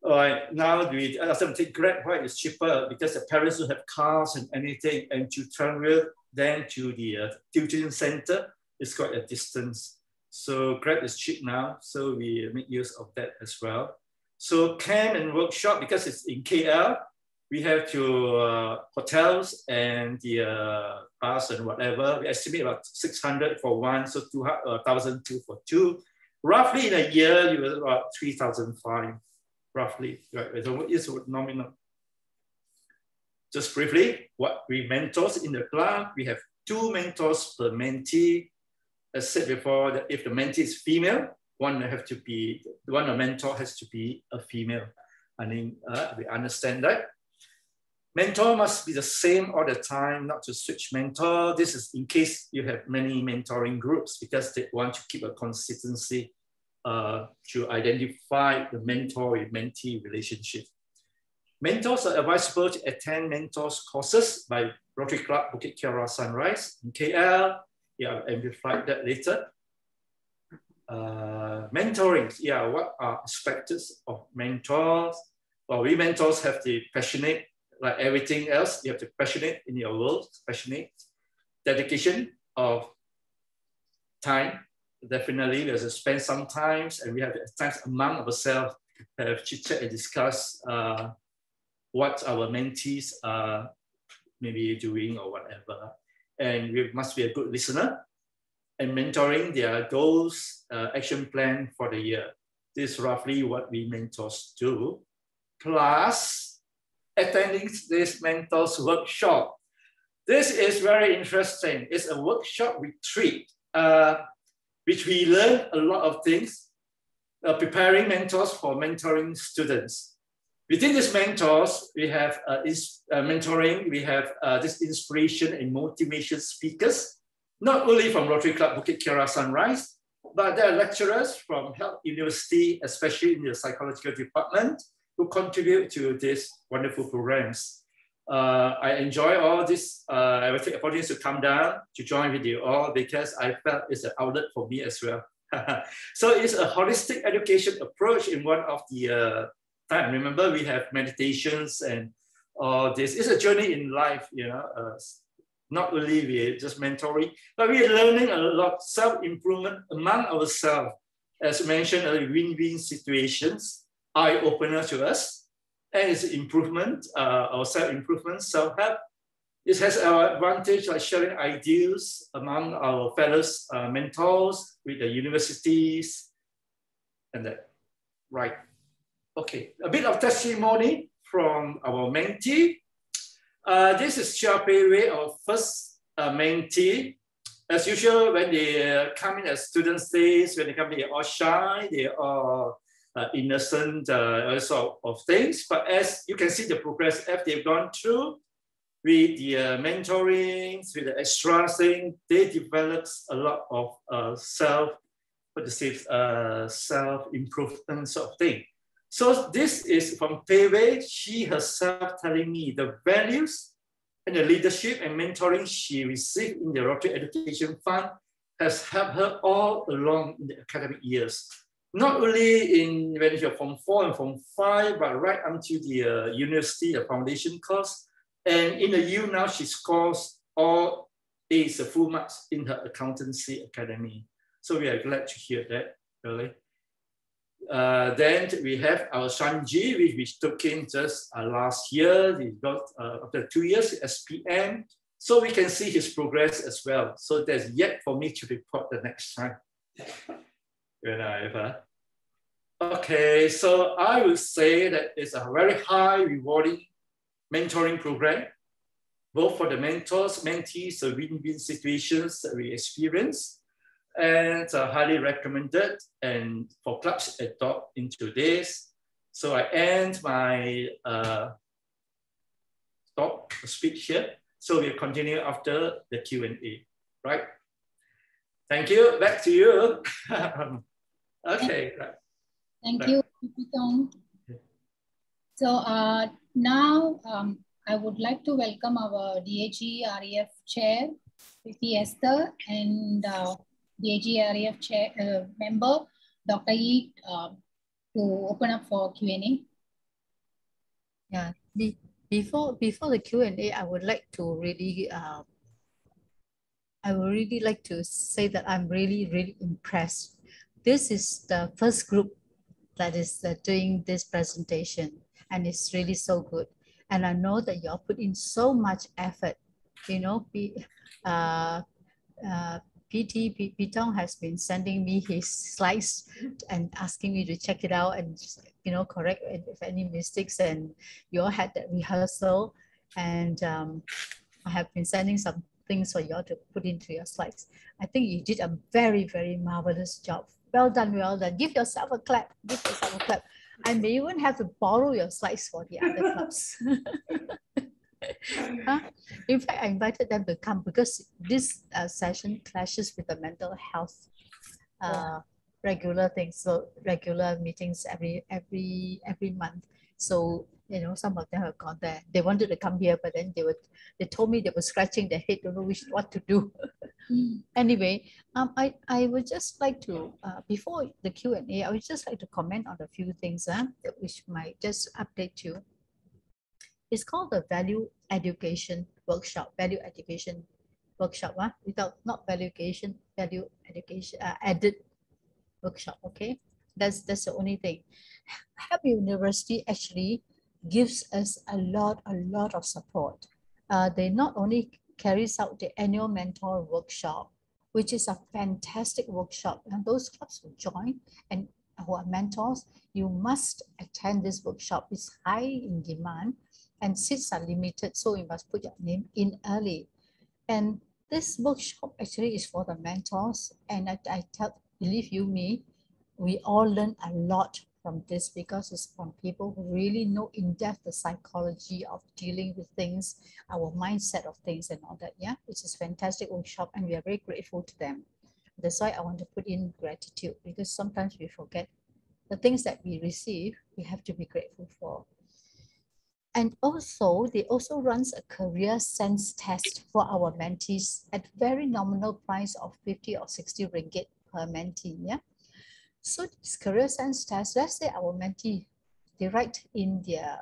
now we take Grab, right? It's cheaper because the parents don't have cars and anything, and to travel then to the tuition center, it's quite a distance. So Grab is cheap now, so we make use of that as well. So camp and workshop, because it's in KL, we have to hotels and the bus and whatever. We estimate about 600 for one, so 1,200 for two. Roughly in a year, you will about 3,500, roughly. Right? So it's nominal. Just briefly, what we mentors in the club, we have 2 mentors per mentee. As said before, that if the mentee is female, one mentor has to be a female. I mean, we understand that. Mentor must be the same all the time, not to switch mentor. This is in case you have many mentoring groups because they want to keep a consistency to identify the mentor-mentee relationship. Mentors are advisable to attend mentors courses by Rotary Club Bukit Kiara Sunrise in KL. Yeah, I'll amplify that later. Mentoring, yeah, what are aspects of mentors? Well, we mentors have to be passionate, like everything else. You have to be passionate in your world, passionate, dedication of time. Definitely, we have to spend some time, and we have to times among ourselves have chit chat and discuss what our mentees are maybe doing or whatever. And we must be a good listener and mentoring their goals, action plan for the year. This is roughly what we mentors do. Plus, attending this mentors workshop. This is very interesting. It's a workshop retreat, which we learn a lot of things, preparing mentors for mentoring students. Within these mentors, we have mentoring, we have this inspiration and motivation speakers, not only from Rotary Club Bukit Kiara Sunrise, but there are lecturers from Health University, especially in the psychological department, who contribute to these wonderful programs. I enjoy all this. I will take opportunity to come down to join with you all because I felt it's an outlet for me as well. So it's a holistic education approach in one of the time. Remember, we have meditations and all this. It's a journey in life, you know. Not only we're just mentoring, but we're learning a lot, self-improvement among ourselves. As mentioned, win-win situations, eye-opener to us, and it's improvement, our self-improvement, self-help. This has our advantage like sharing ideas among our fellows mentors with the universities and that. Right. Okay, a bit of testimony from our mentee. This is Chia Pei Wei, our first mentee. As usual, when they come in as student days, when they come, they are all shy, they are innocent, all sort of things. But as you can see the progress as they've gone through with the mentoring, with the extra thing, they developed a lot of self-improvement sort of thing. So this is from Pei Wei, she herself telling me the values and the leadership and mentoring she received in the Rotary Education Fund has helped her all along in the academic years. not only in when you're Form 4 and Form 5, but right until the university, the foundation course. And in the U now, she scores all A's, full marks in her accountancy academy. So we are glad to hear that, really. Then we have our Shanji, which we took in just last year. We got after 2 years SPM. So we can see his progress as well. So there's yet for me to report the next time. When okay, so I would say that it's a very high rewarding mentoring program, both for the mentors, mentees, the win-win situations that we experience, and highly recommended, and for clubs adopt into this. So I end my speech here. So we'll continue after the Q&A, right? Thank you, back to you. Okay. Thank you, Tong. So now I would like to welcome our DAG REF Chair, Esther, and DAG REF Chair member, Dr. Yi, to open up for Q&A. Yeah, before the Q&A, I would like to really like to say that I'm really impressed. This is the first group that is doing this presentation, and it's really so good. And I know that you all put in so much effort. You know, Tong has been sending me his slides and asking me to check it out and, you know, correct if any mistakes. And you all had that rehearsal, and I have been sending some things for you all to put into your slides. I think you did a very marvelous job. Well done, well done. Give yourself a clap. Give yourself a clap. I may even have to borrow your slides for the other clubs. In fact, I invited them to come because this session clashes with the mental health regular things, so regular meetings every month. So, you know, some of them have gone there. They wanted to come here, but then they told me they were scratching their head, don't know what to do. Anyway, I would just like to, before the Q&A, I would just like to comment on a few things which might just update you. It's called the Value Education Workshop, without not valuation, value education, added workshop, okay? That's the only thing. Help University actually gives us a lot of support. They not only carries out the annual mentor workshop, which is a fantastic workshop, and those clubs who join and who are mentors, you must attend this workshop. It's high in demand and seats are limited, so you must put your name in early. And this workshop actually is for the mentors, and believe you me, we all learn a lot from this because it's from people who really know in depth the psychology of dealing with things, our mindset of things and all that. Yeah, it's a fantastic workshop and we are very grateful to them. That's why I want to put in gratitude, because sometimes we forget the things that we receive, we have to be grateful for. And also, they also runs a career sense test for our mentees at very nominal price of 50 or 60 ringgit per mentee. Yeah. So this career sense test, let's say our mentee, they write in their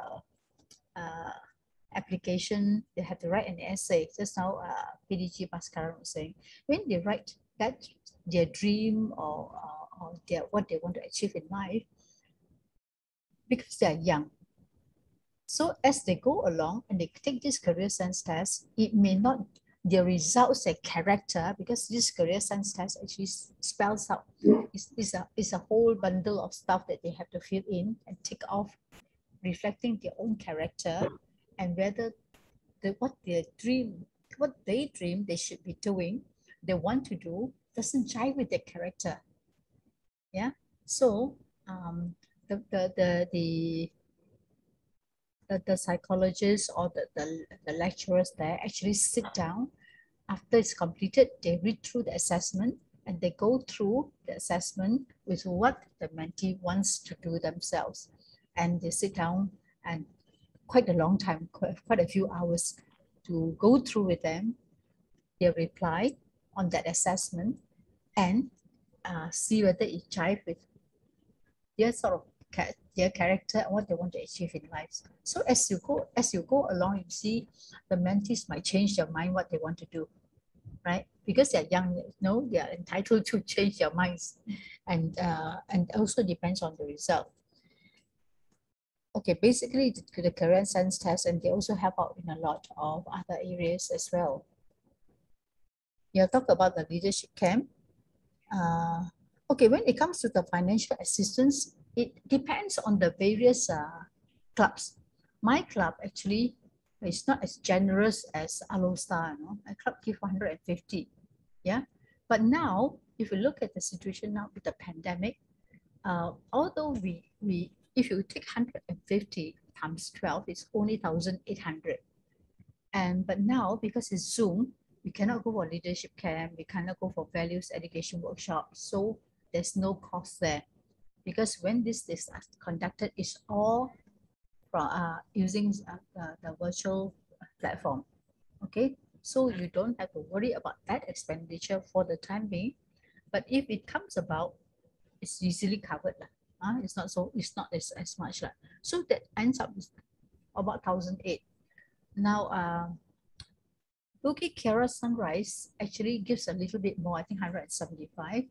application, they have to write an essay. Just now, PDG Baskaran was saying, when they write that their dream or what they want to achieve in life, because they are young. So as they go along and they take this career sense test, it may not, their results, their character, because this career sense test actually spells out, it's a whole bundle of stuff that they have to fill in and tick off, reflecting their own character and whether what they dream they should be doing, they want to do, doesn't jive with their character. Yeah. So the psychologists or the lecturers there actually sit down. After it's completed, they read through the assessment and they go through the assessment with what the mentee wants to do themselves. And they sit down and quite a long time, quite a few hours to go through with them, their reply on that assessment and see whether it jives with their sort of their character and what they want to achieve in life. So as you go along, you see the mentees might change their mind what they want to do, right? Because they're young, they are entitled to change their minds, and also depends on the result. Okay, basically the career sense test, and they also help out in a lot of other areas as well. You talk about the leadership camp. Okay, when it comes to the financial assistance, it depends on the various clubs. My club actually is not as generous as Alor. My club give 150, yeah. But now, if you look at the situation now with the pandemic, although if you take 150 times 12, it's only 1,800. But now, because it's Zoom, we cannot go for leadership camp, we cannot go for values education workshop. So there's no cost there. Because when this is conducted, it's all from using the virtual platform. Okay, so you don't have to worry about that expenditure for the time being. But if it comes about, it's easily covered. It's not as much. So that ends up with about 1,008. Now, Bukit Kiara Sunrise actually gives a little bit more, I think 175.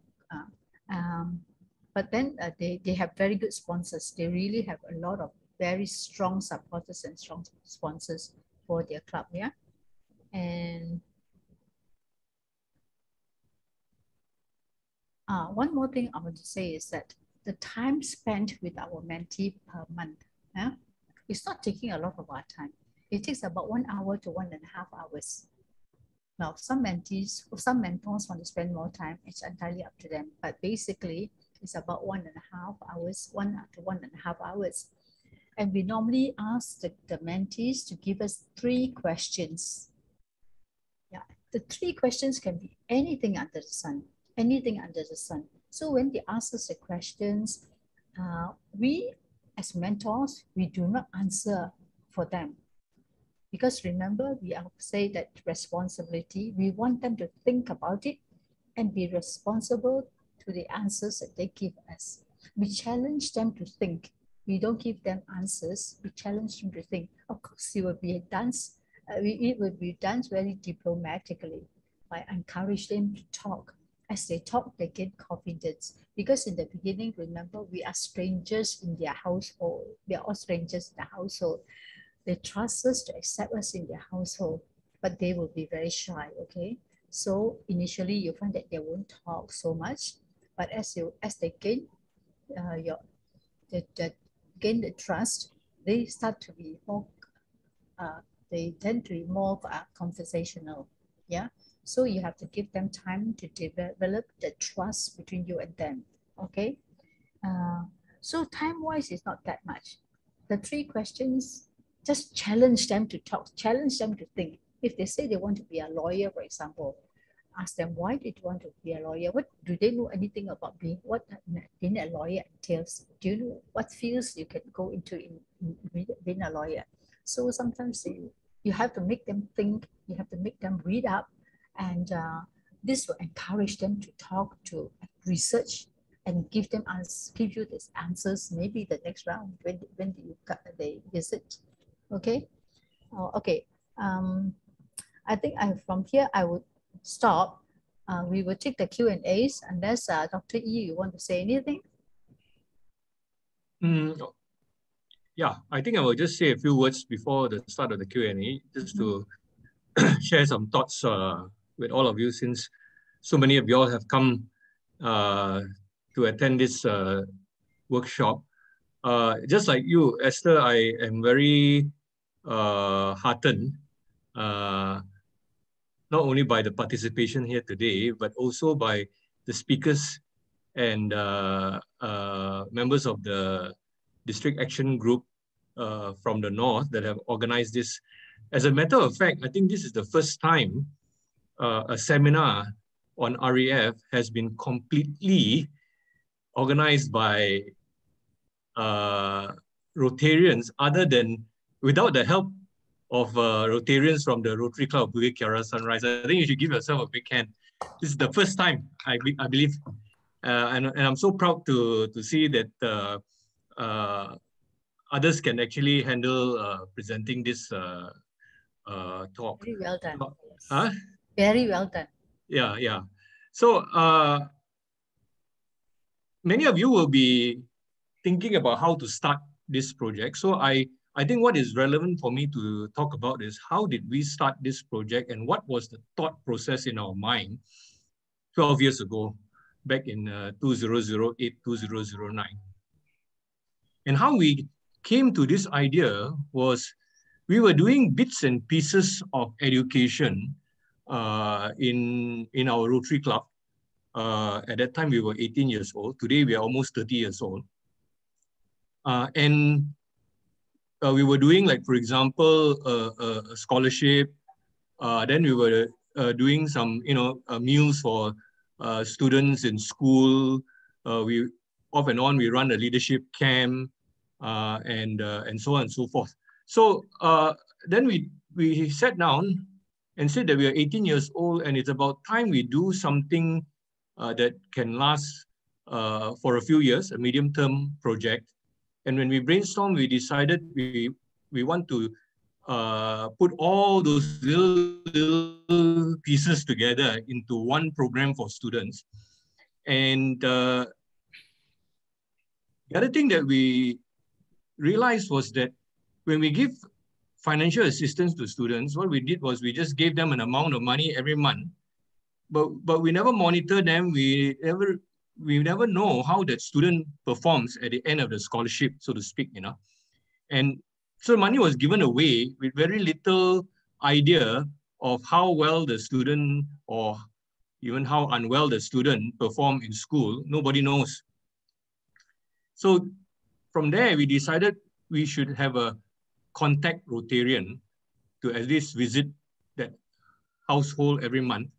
But then they have very good sponsors. They really have a lot of very strong supporters and strong sponsors for their club, yeah. And one more thing I want to say is that the time spent with our mentee per month, it's not taking a lot of our time. It takes about 1 hour to 1.5 hours. Now, some mentors want to spend more time. It's entirely up to them. But basically, it's about 1.5 hours, 1 to 1.5 hours. And we normally ask the mentees to give us 3 questions. Yeah, the 3 questions can be anything under the sun, anything under the sun. So when they ask us the questions, we as mentors, we do not answer for them. Because remember, we have said that responsibility, we want them to think about it and be responsible to the answers that they give us. We challenge them to think. We don't give them answers. We challenge them to think. Of course, it will be done. It will be done very diplomatically. I encourage them to talk. As they talk, they gain confidence. Because in the beginning, remember, we are strangers in their household. We are all strangers in the household. They trust us to accept us in their household, but they will be very shy, okay? So initially, you find that they won't talk so much, but as they gain gain the trust, they start to be more, they tend to be more conversational, yeah? So you have to give them time to develop the trust between you and them, okay? So time-wise, it's not that much. The 3 questions, just challenge them to talk, challenge them to think. If they say they want to be a lawyer, for example, ask them, why did you want to be a lawyer? What do they know anything about being a lawyer entails? Do you know what fields you can go into in being a lawyer? So sometimes you have to make them think, you have to make them read up, and this will encourage them to talk, to research, and give you these answers, maybe the next round when they visit. Okay, okay. I think from here I would stop. We will take the Q&As unless Dr. E, you want to say anything? Yeah, I think I will just say a few words before the start of the Q&A, just to share some thoughts with all of you, since so many of you all have come to attend this workshop. Just like you, Esther, I am very heartened, not only by the participation here today, but also by the speakers and members of the District Action Group from the North that have organized this. As a matter of fact, I think this is the first time a seminar on RAF has been completely organized by Rotarians, without the help of Rotarians from the Rotary Club of Bukit Kiara Sunrise. I think you should give yourself a big hand. This is the first time, I believe, and I'm so proud to see that others can actually handle presenting this talk. Very well done. Huh? Very well done. Yeah, yeah. So many of you will be thinking about how to start this project. So I think what is relevant for me to talk about is how did we start this project and what was the thought process in our mind 12 years ago, back in 2008, 2009. And how we came to this idea was we were doing bits and pieces of education in our Rotary Club. At that time, we were 18 years old. Today, we are almost 30 years old. And we were doing, like, for example, a scholarship. Then we were doing some, meals for students in school. We off and on, we run a leadership camp, and so on and so forth. So then we sat down and said that we are 18 years old and it's about time we do something that can last for a few years, a medium-term project. And when we brainstormed, we decided we want to put all those little pieces together into one program for students. And the other thing that we realized was that when we give financial assistance to students, what we did was we just gave them an amount of money every month, but we never monitor them. We never know how that student performs at the end of the scholarship, so to speak, And so money was given away with very little idea of how well the student or even how unwell the student performed in school. Nobody knows. So from there, we decided we should have a contact Rotarian to at least visit that household every month.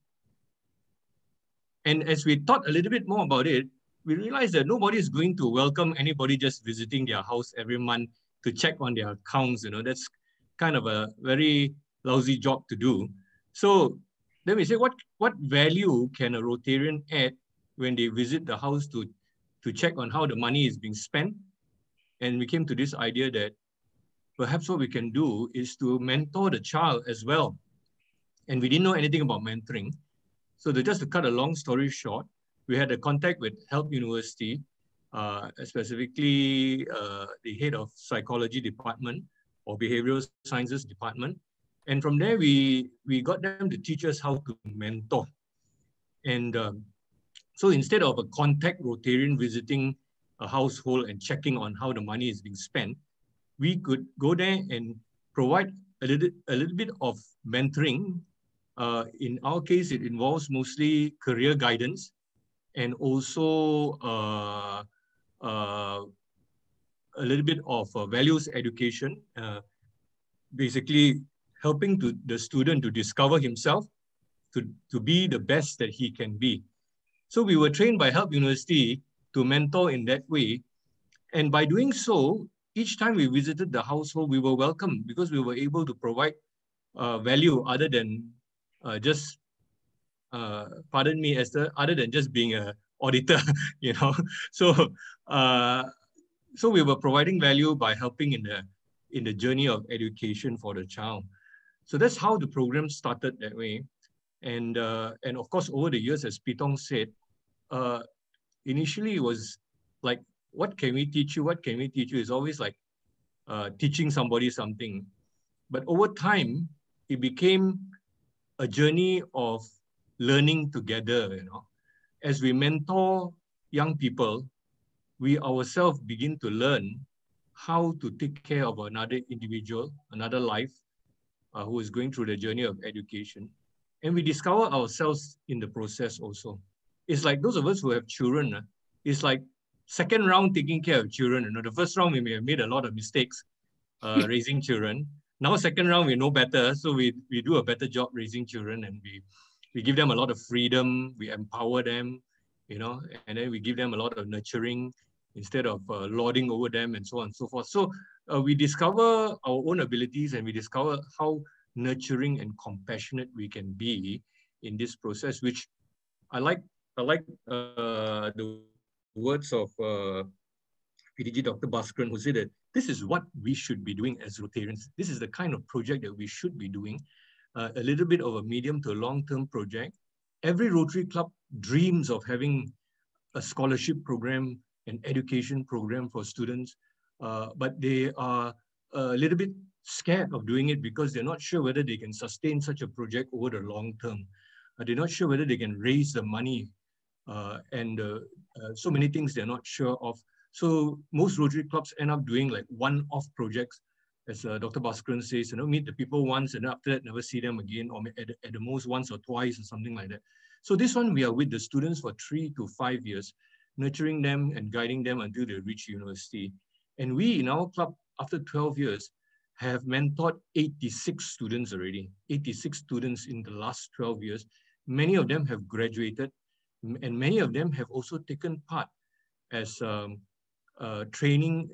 And as we thought a little bit more about it, we realized that nobody is going to welcome anybody just visiting their house every month to check on their accounts. That's kind of a very lousy job to do. So then we said, what value can a Rotarian add when they visit the house to check on how the money is being spent? And we came to this idea that perhaps what we can do is to mentor the child as well. And we didn't know anything about mentoring. So just to cut a long story short, we had a contact with Help University, specifically the head of psychology department or behavioral sciences department. And from there, we got them to teach us how to mentor. And so instead of a contact Rotarian visiting a household and checking on how the money is being spent, we could go there and provide a little bit of mentoring. In our case, it involves mostly career guidance and also a little bit of values education, basically helping the student to discover himself, to be the best that he can be. So we were trained by Help University to mentor in that way. And by doing so, each time we visited the household, we were welcomed because we were able to provide value other than just, pardon me, Esther, other than just being an auditor, So, so we were providing value by helping in the journey of education for the child. So that's how the program started that way. And of course, over the years, as Tong said, initially it was like, what can we teach you? What can we teach you? It's always like teaching somebody something. But over time, it became a journey of learning together, As we mentor young people, we ourselves begin to learn how to take care of another individual, another life who is going through the journey of education. And we discover ourselves in the process also. It's like those of us who have children, it's like second round taking care of children. The first round we may have made a lot of mistakes raising children. Now second round we know better, so we do a better job raising children, and we give them a lot of freedom, we empower them, and then we give them a lot of nurturing instead of lording over them and so on and so forth. So we discover our own abilities and we discover how nurturing and compassionate we can be in this process, which I like I like the words of PDG Dr. Baskaran, who said that this is what we should be doing as Rotarians. This is the kind of project that we should be doing, a little bit of a medium to long-term project. Every Rotary Club dreams of having a scholarship program, an education program for students, but they are a little bit scared of doing it because they're not sure whether they can sustain such a project over the long term. They're not sure whether they can raise the money and so many things they're not sure of. So most Rotary clubs end up doing like one-off projects, as Dr. Baskaran says, meet the people once and after that never see them again, or at the most once or twice or something like that. So this one, we are with the students for 3 to 5 years, nurturing them and guiding them until they reach university. And we in our club, after 12 years, have mentored 86 students already, 86 students in the last 12 years. Many of them have graduated, and many of them have also taken part as training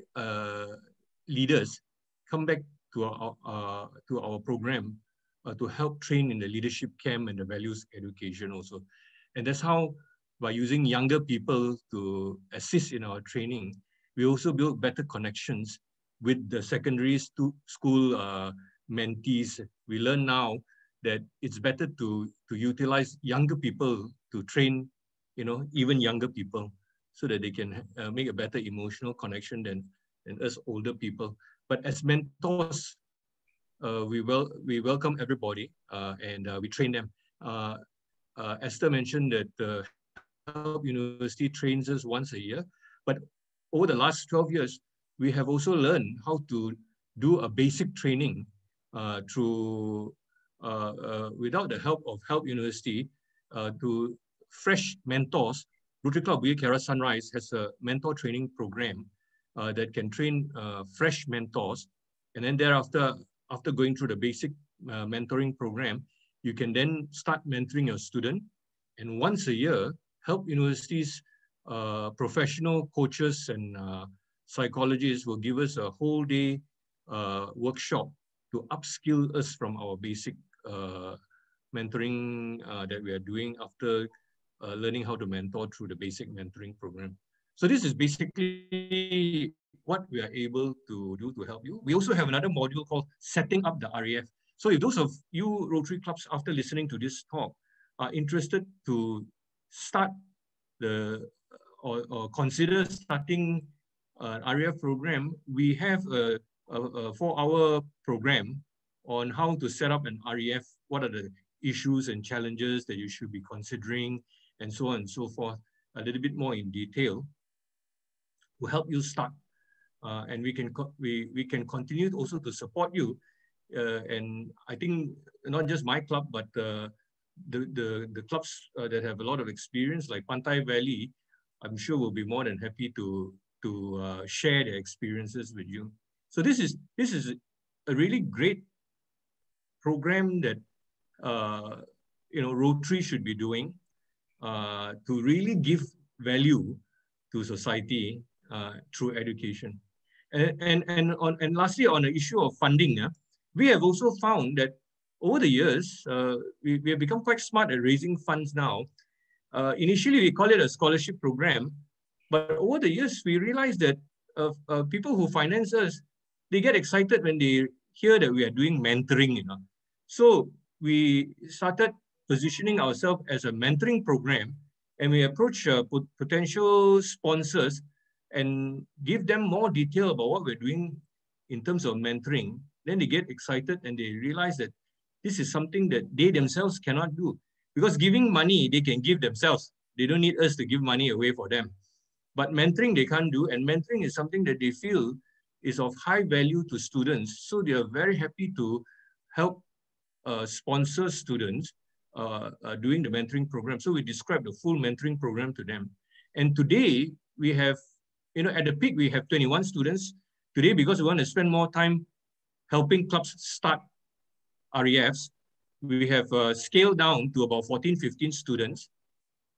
leaders, come back to our program to help train in the leadership camp and the values education also. And that's how, by using younger people to assist in our training, we also build better connections with the secondary school mentees. We learn now that it's better to utilize younger people to train, even younger people, so that they can make a better emotional connection than us older people. But as mentors, we welcome everybody and we train them. Esther mentioned that Help University trains us once a year, but over the last 12 years, we have also learned how to do a basic training through, without the help of Help University, to fresh mentors. Rotary Club Bukit Sunrise has a mentor training program that can train fresh mentors. And then thereafter, after going through the basic mentoring program, you can then start mentoring your student. And once a year, Help University's professional coaches and psychologists will give us a whole day workshop to upskill us from our basic mentoring that we are doing after learning how to mentor through the basic mentoring program. So this is basically what we are able to do to help you. We also have another module called Setting Up the RAF. So if those of you Rotary clubs, after listening to this talk, are interested to start or consider starting an RAF program, we have a 4-hour program on how to set up an RAF, what are the issues and challenges that you should be considering, and so on and so forth, a little bit more in detail, will help you start. And we can continue also to support you. And I think not just my club, but the clubs that have a lot of experience, like Pantai Valley, I'm sure will be more than happy to share their experiences with you. So this is a really great program that Rotary should be doing to really give value to society through education. And lastly, on the issue of funding, we have also found that over the years, we have become quite smart at raising funds now. Initially, we call it a scholarship program, but over the years, we realized that people who finance us, they get excited when they hear that we are doing mentoring. So we started positioning ourselves as a mentoring program, and we approach potential sponsors and give them more detail about what we're doing in terms of mentoring. Then they get excited and they realize that this is something that they themselves cannot do, because giving money, they can give themselves. They don't need us to give money away for them. But mentoring, they can't do. And mentoring is something that they feel is of high value to students. So they are very happy to help sponsor students doing the mentoring program. So we describe the full mentoring program to them. And today we have, at the peak, we have 21 students. Today, because we want to spend more time helping clubs start RAFs, we have scaled down to about 14, 15 students.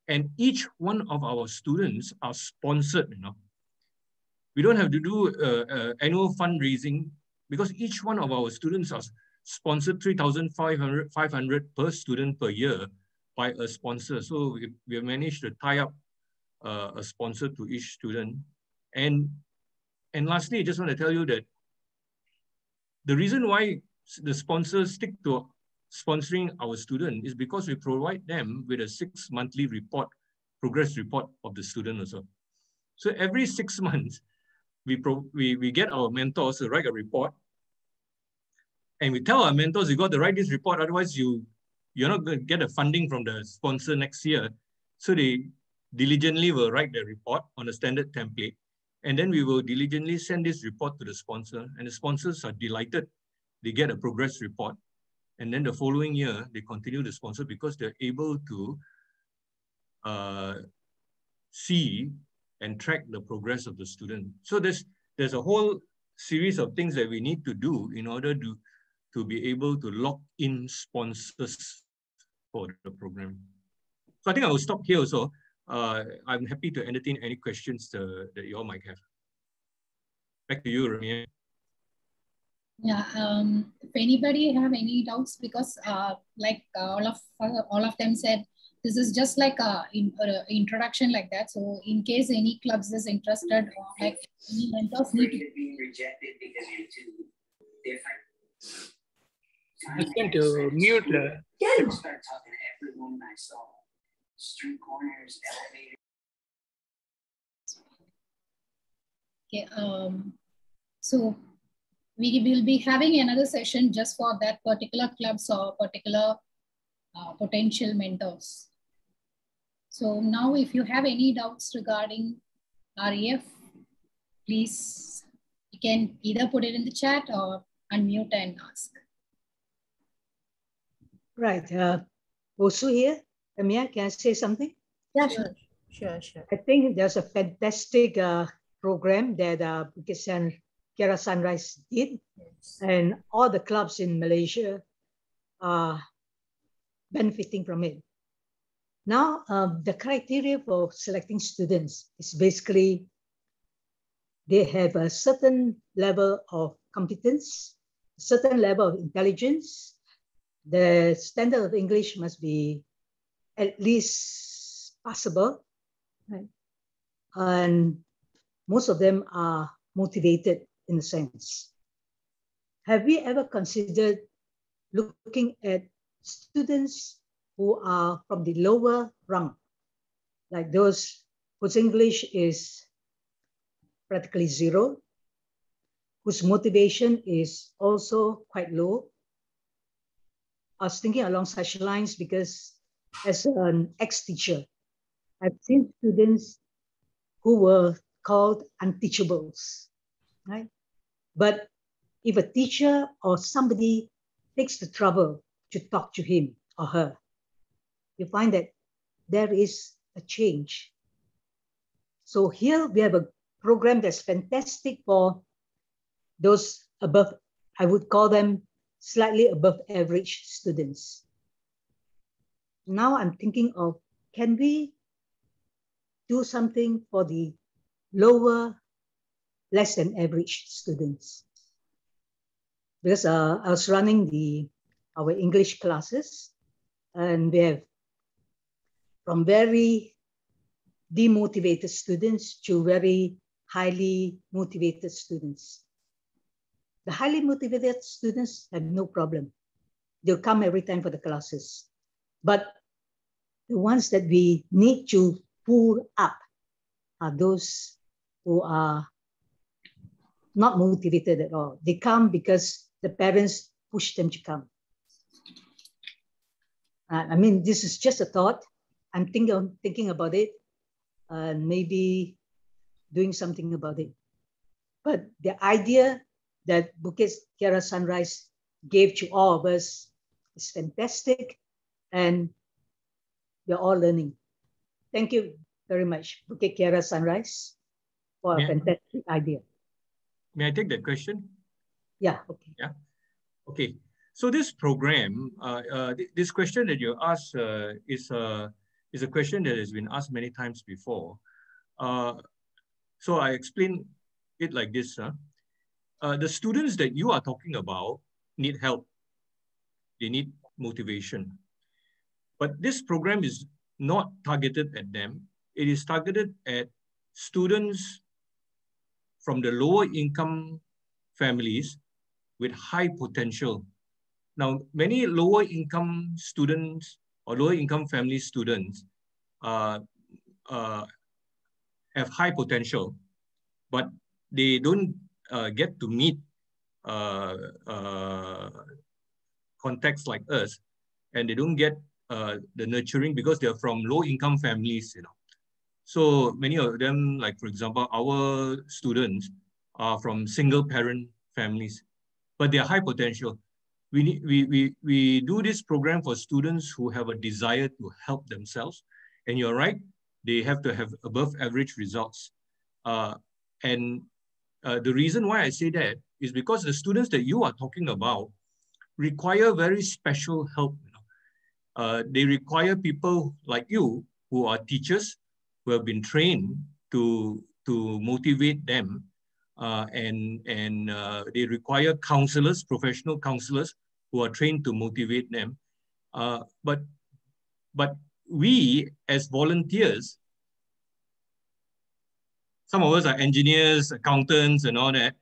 And each one of our students are sponsored. We don't have to do annual fundraising, because each one of our students are sponsored 3,500 per student per year by a sponsor. So we have managed to tie up a sponsor to each student. And lastly, I just want to tell you that the reason why the sponsors stick to sponsoring our student is because we provide them with a 6-monthly report, progress report of the student also. So every 6 months, we get our mentors to write a report, and we tell our mentors, you got to write this report, otherwise you're not going to get a funding from the sponsor next year. So they diligently will write the report on a standard template, and then we will diligently send this report to the sponsor, and the sponsors are delighted. They get a progress report, and then the following year, they continue to sponsor because they're able to see and track the progress of the student. So there's a whole series of things that we need to do in order to be able to lock in sponsors for the program. So I think I will stop here also. I'm happy to entertain any questions that you all might have. Back to you, Remya. Yeah, if anybody have any doubts, because like all of them said, this is just like a introduction like that. So in case any clubs is interested, or like any mentors need to be rejected because you're too different. Just going to mute. Start talking to every woman I saw, street corners, elevators. Okay. So we will be having another session just for that particular clubs or particular potential mentors. So now if you have any doubts regarding REF, please, you can either put it in the chat or unmute and ask. Right. Also here, Remya, can I say something? Yeah, sure. I think there's a fantastic program that Bukit Kiara Sunrise did, and all the clubs in Malaysia are benefiting from it. Now, the criteria for selecting students is basically they have a certain level of competence, a certain level of intelligence. The standard of English must be at least passable, right? And most of them are motivated in a sense. Have we ever considered looking at students who are from the lower rung, like those whose English is practically zero, whose motivation is also quite low? I was thinking along such lines because as an ex-teacher, I've seen students who were called unteachables, right? But if a teacher or somebody takes the trouble to talk to him or her, you find that there is a change. So here we have a program that's fantastic for those above, I would call them slightly above average students. Now I'm thinking of, can we do something for the lower, less than average students? Because I was running our English classes, and we have from very demotivated students to very highly motivated students. The highly motivated students have no problem. They'll come every time for the classes. But the ones that we need to pull up are those who are not motivated at all. They come because the parents push them to come. I mean, this is just a thought. I'm thinking about it and maybe doing something about it. But the idea that Bukit Kiara Sunrise gave to all of us is fantastic, and we're all learning. Thank you very much, Bukit Kiara Sunrise, for a fantastic idea. May I take that question? Yeah, okay. Yeah, okay. So this program, this question that you asked is a question that has been asked many times before. So I explain it like this. The students that you are talking about need help. They need motivation. But this program is not targeted at them. It is targeted at students from the lower income families with high potential. Now, many lower income students or lower income family students have high potential, but they don't get to meet contexts like us, and they don't get the nurturing because they're from low income families, you know. So many of them, like for example, our students are from single parent families, but they're high potential. We do this program for students who have a desire to help themselves. And you're right, they have to have above average results. The reason why I say that is because the students that you are talking about require very special help. You know? They require people like you who are teachers, who have been trained to motivate them. They require counselors, professional counselors who are trained to motivate them. But we as volunteers, some of us are engineers, accountants and all that,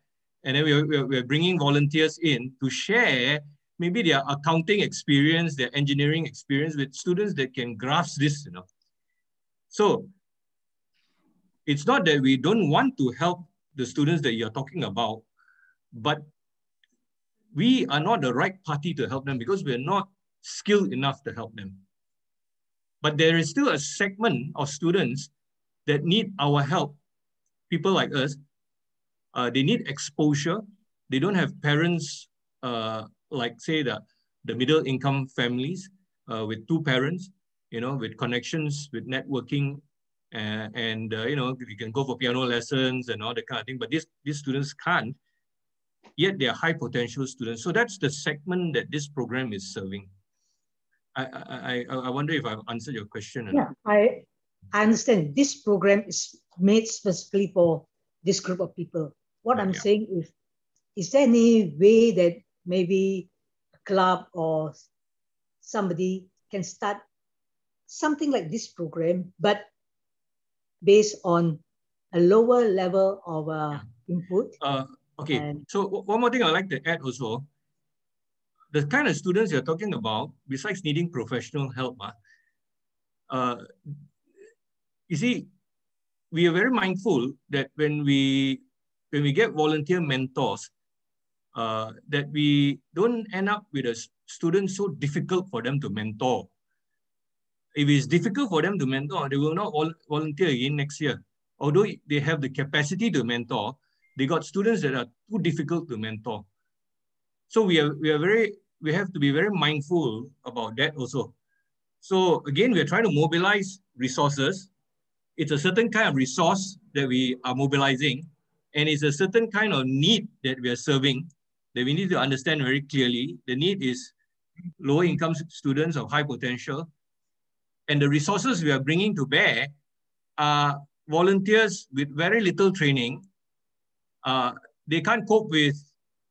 and then we're bringing volunteers in to share maybe their accounting experience, their engineering experience with students that can grasp this, you know. So it's not that we don't want to help the students that you're talking about, but we are not the right party to help them because we're not skilled enough to help them. But there is still a segment of students that need our help, people like us. They need exposure. They don't have parents like say the middle income families with two parents, you know, with connections, with networking, you know, you can go for piano lessons and all that kind of thing, but these students can't, yet they are high potential students. So that's the segment that this program is serving. I wonder if I've answered your question. Yeah, I understand this program is made specifically for this group of people. What I'm saying is there any way that maybe a club or somebody can start something like this program, but based on a lower level of input? Okay, so one more thing I'd like to add also, the kind of students you're talking about, besides needing professional help, you see, we are very mindful that when we get volunteer mentors, that we don't end up with a student so difficult for them to mentor. If it's difficult for them to mentor, they will not volunteer again next year. Although they have the capacity to mentor, they got students that are too difficult to mentor. So we have to be very mindful about that also. So again, we're trying to mobilize resources. It's a certain kind of resource that we are mobilizing, and it's a certain kind of need that we are serving that we need to understand very clearly. The need is lower income students of high potential, and the resources we are bringing to bear are volunteers with very little training. They can't cope with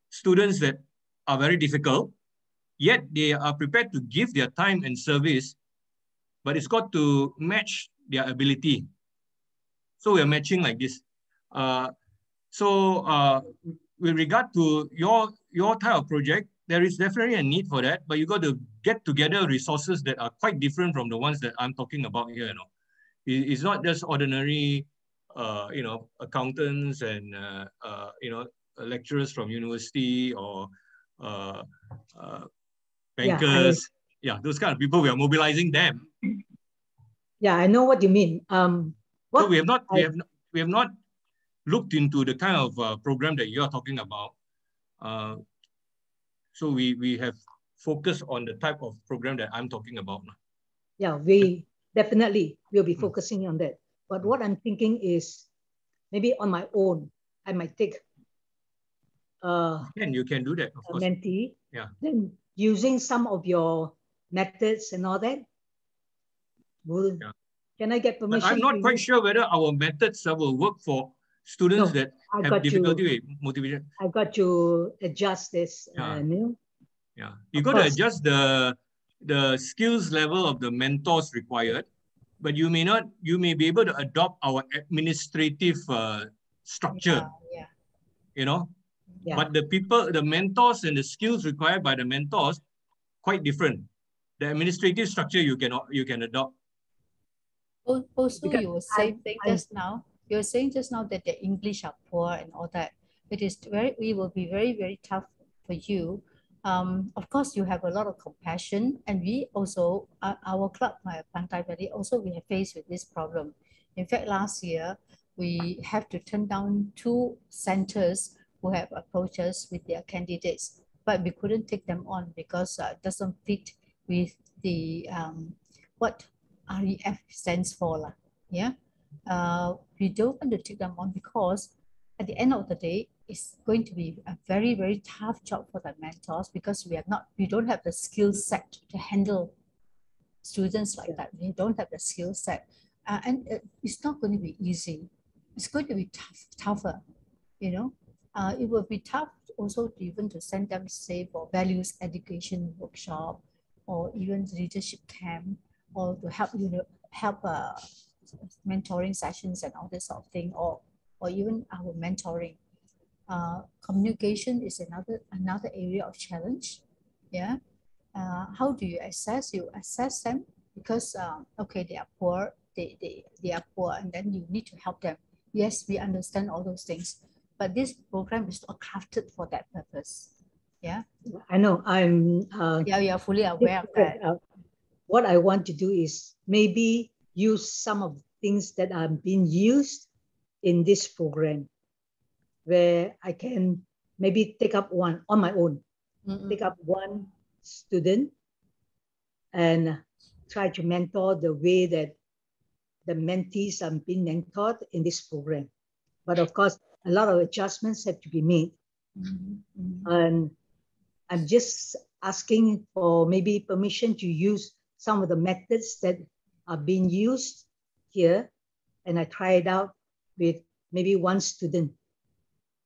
students that are very difficult, yet they are prepared to give their time and service, but it's got to match their ability. So we're matching like this. With regard to your type of project, there is definitely a need for that, but you got to get together resources that are quite different from the ones that I'm talking about here. You know, it's not just ordinary, you know, accountants and you know, lecturers from university or bankers. Yeah, those kind of people. We are mobilizing them. Yeah, I know what you mean. So we have not looked into the kind of program that you are talking about. So we have focused on the type of program that I'm talking about. Yeah, we definitely will be focusing on that. But what I'm thinking is maybe on my own, I might take you can do that, of course. Mentee. Yeah. Then using some of your methods and all that. Can I get permission? But I'm not quite sure whether our methods will work for students that have difficulty with motivation. I got to adjust this. You got to adjust the the skills level of the mentors required, but you may not, you may be able to adopt our administrative structure, you know, but the people, the mentors and the skills required by the mentors, quite different. The administrative structure you can adopt. Also, you were saying just now, you're saying just now that the English are poor and all that. It is it will be very, very tough for you. Of course, you have a lot of compassion, and we also, our club, my Bandar, also we have faced with this problem. In fact, last year, we have to turn down 2 centers who have approached us with their candidates, but we couldn't take them on because it doesn't fit with the, what REF stands for. Yeah, we don't want to take them on because at the end of the day, it's going to be a very, very tough job for the mentors because we don't have the skill set to handle students like that. We don't have the skill set. And it's not going to be easy. It's going to be tougher, you know. It will be tough also even to send them, say, for values education workshop or even leadership camp, or to help, you know, mentoring sessions and all this sort of thing, or even our mentoring. Communication is another area of challenge. Yeah. How do you assess? You assess them because okay, they are poor, they are poor, and then you need to help them. Yes, we understand all those things, but this program is not crafted for that purpose. Yeah, I know. I'm yeah, we are fully aware of that. What I want to do is maybe use some of the things that are being used in this program, where I can maybe take up one on my own, take up one student and try to mentor the way that the mentees are being mentored in this program. But of course, a lot of adjustments have to be made. And I'm just asking for maybe permission to use some of the methods that are being used here. And I try it out with maybe one student,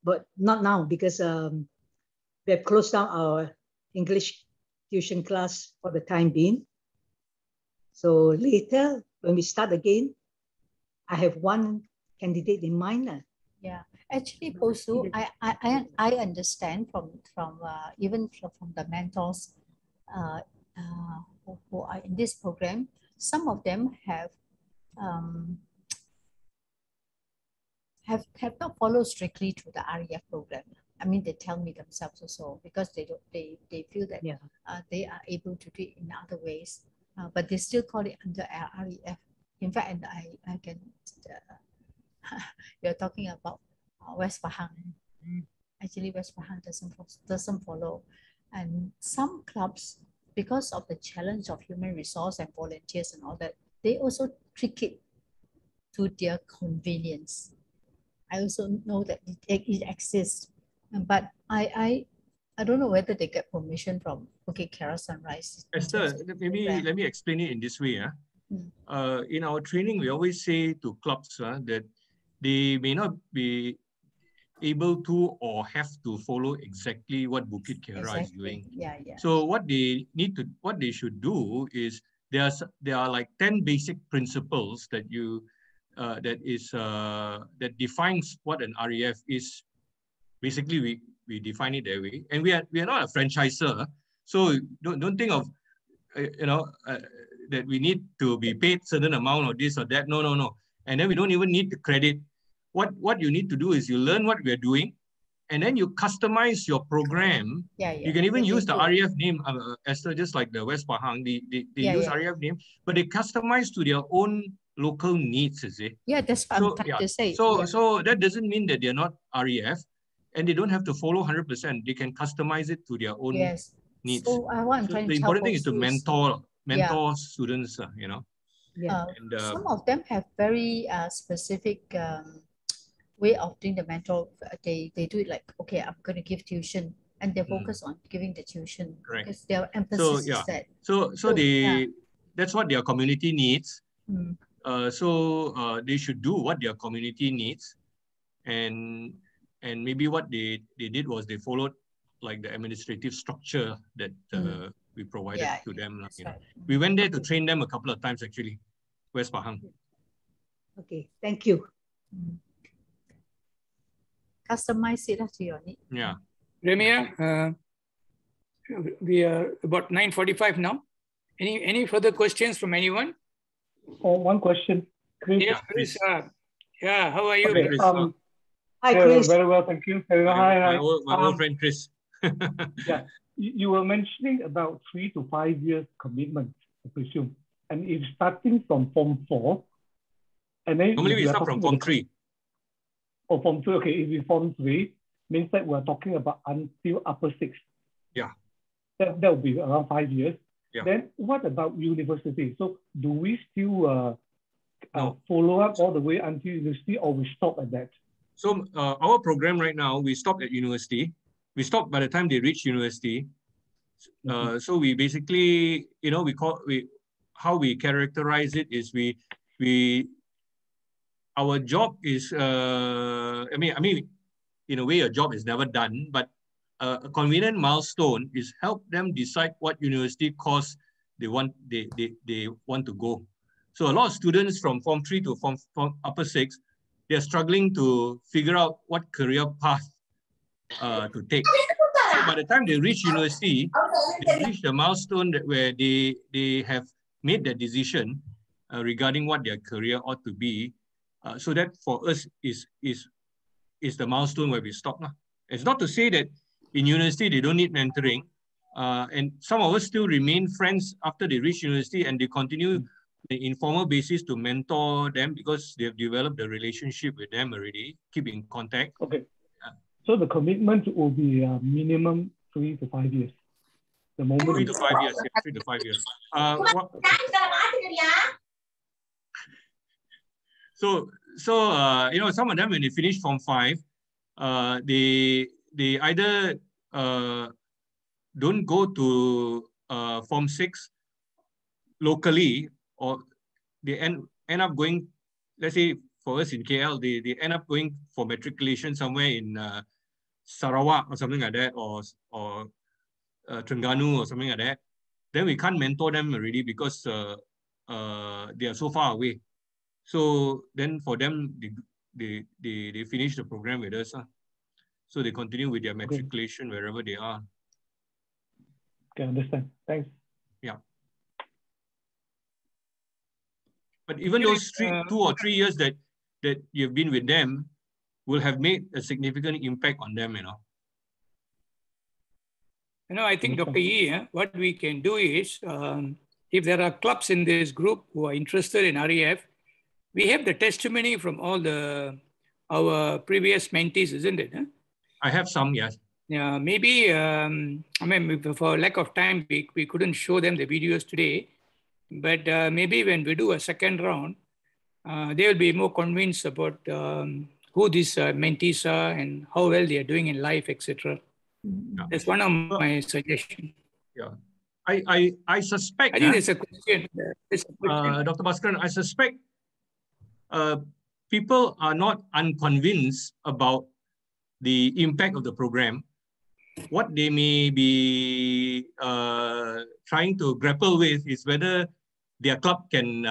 but not now because we have closed down our English tuition class for the time being. So later, when we start again, I have one candidate in mind. Yeah, actually, also I understand from even from the mentors who are in this program. Some of them have not followed strictly to the REF program. I mean, they tell me themselves also because they feel that they are able to do it in other ways, but they still call it under REF. In fact, and I can. You're talking about West Pahang. Actually, West Pahang doesn't follow, and some clubs, because of the challenge of human resource and volunteers and all that, they also trick it to their convenience. I also know that it exists, but I don't know whether they get permission from Kerala Sunrise. Esther, maybe let me explain it in this way. In our training, we always say to clubs that they may not be able to or have to follow exactly what Bukit Kera is doing. So what they should do is there are like 10 basic principles that that defines what an REF is. Basically, we define it that way, and we are not a franchisor, so don't think of that we need to be paid certain amount or this or that. No. And then we don't even need the credit. What you need to do is you learn what we're doing, and then you customize your program. You can even use the REF name, Esther, just like the West Pahang. They use REF name, but they customize to their own local needs, is it? Yeah, that's what I'm trying to say. So that doesn't mean that they're not REF, and they don't have to follow 100%. They can customize it to their own needs. So the important thing is to mentor students, you know. And, some of them have very specific way of doing the mentor. They do it like, okay, I'm going to give tuition, and they focus on giving the tuition because their emphasis is that. So that's what their community needs. So they should do what their community needs, and maybe what they did was they followed like the administrative structure that we provided to them. You know. Right. We went there to train them a couple of times actually. West Pahang. Okay, thank you. Customize it to your need. Yeah. Remya, we are about 9:45 now. Any further questions from anyone? Oh, one question, Chris. Yes, Chris. Yeah, how are you? Okay, Chris? Hi, yeah, Chris. very well, thank you. My old friend Chris. Yeah, you were mentioning about 3 to 5 years commitment, I presume, and it's starting from Form 4, and then Normally we are start from talking Form about 3. Oh, Form 3. Okay, if it's Form 3, means that we're talking about until upper 6. Yeah. That will be around 5 years. Yeah. Then what about university? So do we still No. follow up all the way until university, or we stop at that? So our program right now, we stopped at university. We stopped by the time they reach university. So we basically, you know, how we characterize it is our job is, I mean, in a way, a job is never done, but a convenient milestone is help them decide what university course they want to go. So a lot of students from Form 3 to Form Upper 6, they're struggling to figure out what career path to take. So by the time they reach university, they reach the milestone where they have made their decision regarding what their career ought to be. So that for us is the milestone where we stop. It's not to say that in university they don't need mentoring, and some of us still remain friends after they reach university, and they continue the informal basis to mentor them because they have developed a relationship with them already, keep in contact. Okay. So the commitment will be minimum 3 to 5 years. The moment 3 to 5 years. Yeah, 3 to 5 years. So you know, some of them when they finish Form 5, they either don't go to Form 6 locally, or they end up going, let's say for us in KL, they end up going for matriculation somewhere in Sarawak or something like that, or Terengganu or something like that. Then we can't mentor them already because they are so far away. So then for them, they finish the program with us. So they continue with their matriculation wherever they are. Okay, understand. Thanks. Yeah. But even those 2 or 3 years that you've been with them will have made a significant impact on them, you know. You know, I think, Dr. E, what we can do is, if there are clubs in this group who are interested in REF, we have the testimony from all our previous mentees, isn't it? I have some, yes. Yeah, maybe, I mean, for lack of time, we couldn't show them the videos today. But maybe when we do a second round, they will be more convinced about who these mentees are and how well they are doing in life, etc. Yeah. That's one of my suggestions. Yeah, I suspect. I think there's a question. Dr. Baskaran, I suspect people are not unconvinced about the impact of the program. What they may be trying to grapple with is whether their club can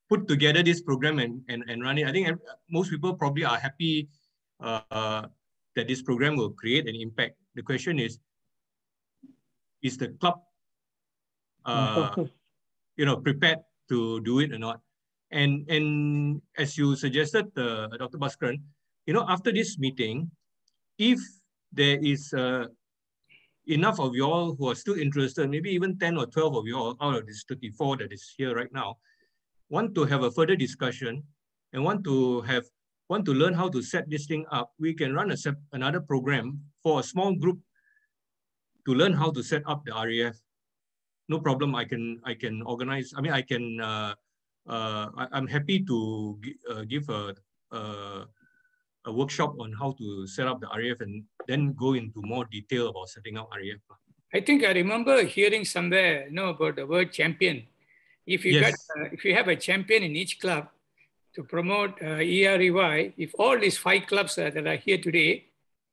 put together this program and run it. I think most people probably are happy that this program will create an impact. The question is the club you know, prepared to do it or not? And as you suggested, Dr. Baskaran, you know, after this meeting, if there is enough of you all who are still interested, maybe even 10 or 12 of you all out of this 34 that is here right now, want to have a further discussion and want to learn how to set this thing up, we can run another program for a small group to learn how to set up the REF. No problem. I can organize. I mean, I can. I'm happy to give a workshop on how to set up the REF and then go into more detail about setting up REF. I think I remember hearing somewhere, you know, about the word champion. If you if you have a champion in each club to promote EREY, if all these 5 clubs that are here today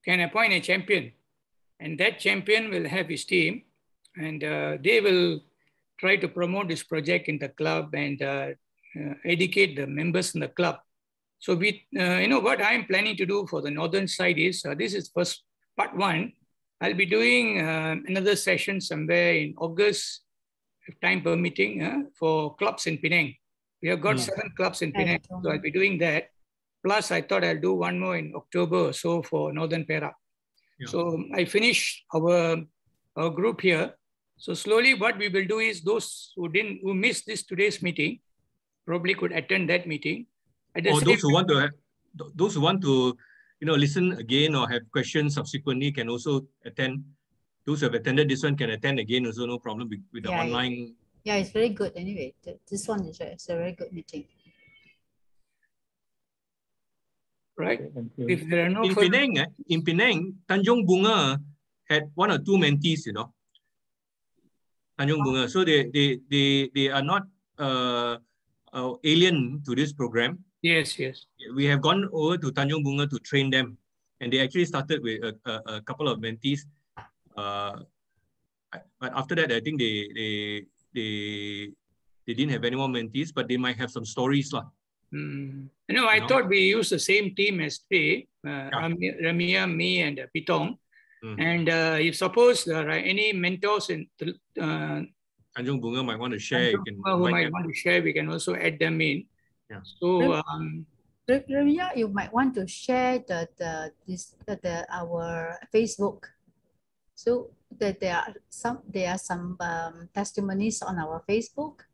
can appoint a champion, And that champion will have his team, and they will try to promote this project in the club and educate the members in the club. So we, what I'm planning to do for the northern side is, this is first part one. I'll be doing another session somewhere in August, if time permitting, for clubs in Penang. We have got 7 clubs in Penang, so I'll be doing that. Plus, I thought I'll do one more in October or so for Northern Perak. Yeah. So I finished our group here. So slowly what we will do is those who missed today's meeting probably could attend that meeting. Or those who want to, listen again or have questions subsequently can also attend. Those who have attended this one can attend again also, no problem with the online. Yeah, it's very good anyway. This one is it's a very good meeting. Right. If there are no in Penang, Tanjung Bunga had 1 or 2 mentees, Tanjung Bunga. So they are not alien to this program. Yes, yes. We have gone over to Tanjung Bunga to train them, and they actually started with a couple of mentees. But after that, I think they didn't have any more mentees, but they might have some stories lah. I thought we used the same team as today, Remya, me, and Tong. And if suppose there are any mentors in Tanjung Bunga might want to share, want to share, we can also add them in. Yeah. So, Remya, you might want to share our Facebook. So that there are some testimonies on our Facebook.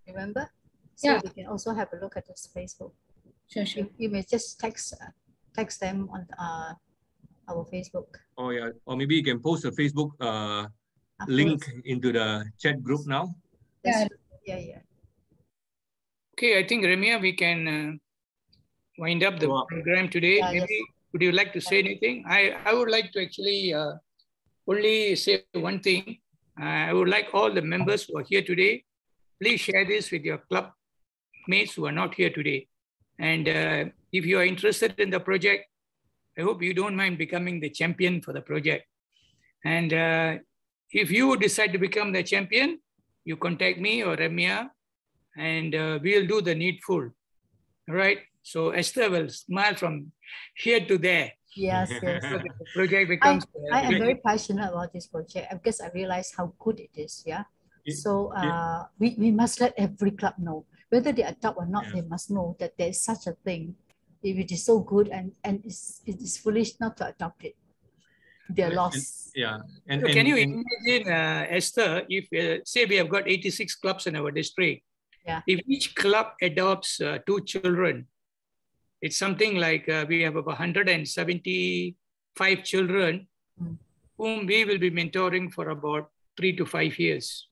Remember? So we can also have a look at this Facebook. Sure. You may just text them on our Facebook. Oh yeah, or maybe you can post a Facebook link into the chat group now. Yeah. Okay, I think Remya, we can wind up the program today. Maybe would you like to say anything? I would like to actually only say one thing. I would like all the members who are here today, please share this with your club mates who are not here today. And if you are interested in the project, I hope you don't mind becoming the champion for the project. And if you decide to become the champion, you contact me or Remya, and we'll do the needful. All right? So Esther will smile from here to there. Yes. So the project becomes... I am very passionate about this project because I realize how good it is. Yeah. So we must let every club know. Whether they adopt or not, they must know that there is such a thing. It is so good, and it is foolish not to adopt it. They're lost. Can you imagine, Esther, if say we have got 86 clubs in our district, if each club adopts 2 children, it's something like we have about 175 children whom we will be mentoring for about 3 to 5 years.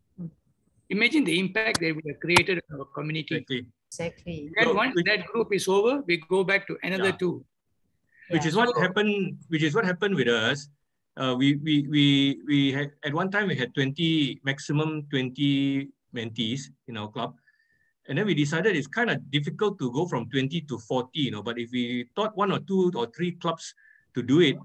Imagine the impact they would have created in our community. Exactly. And once that group is over, we go back to another 2. Which is what happened. Which is what happened with us. We had at one time we had maximum 20 mentees in our club, and then we decided it's kind of difficult to go from 20 to 40. But if we thought 1 or 2 or 3 clubs to do it,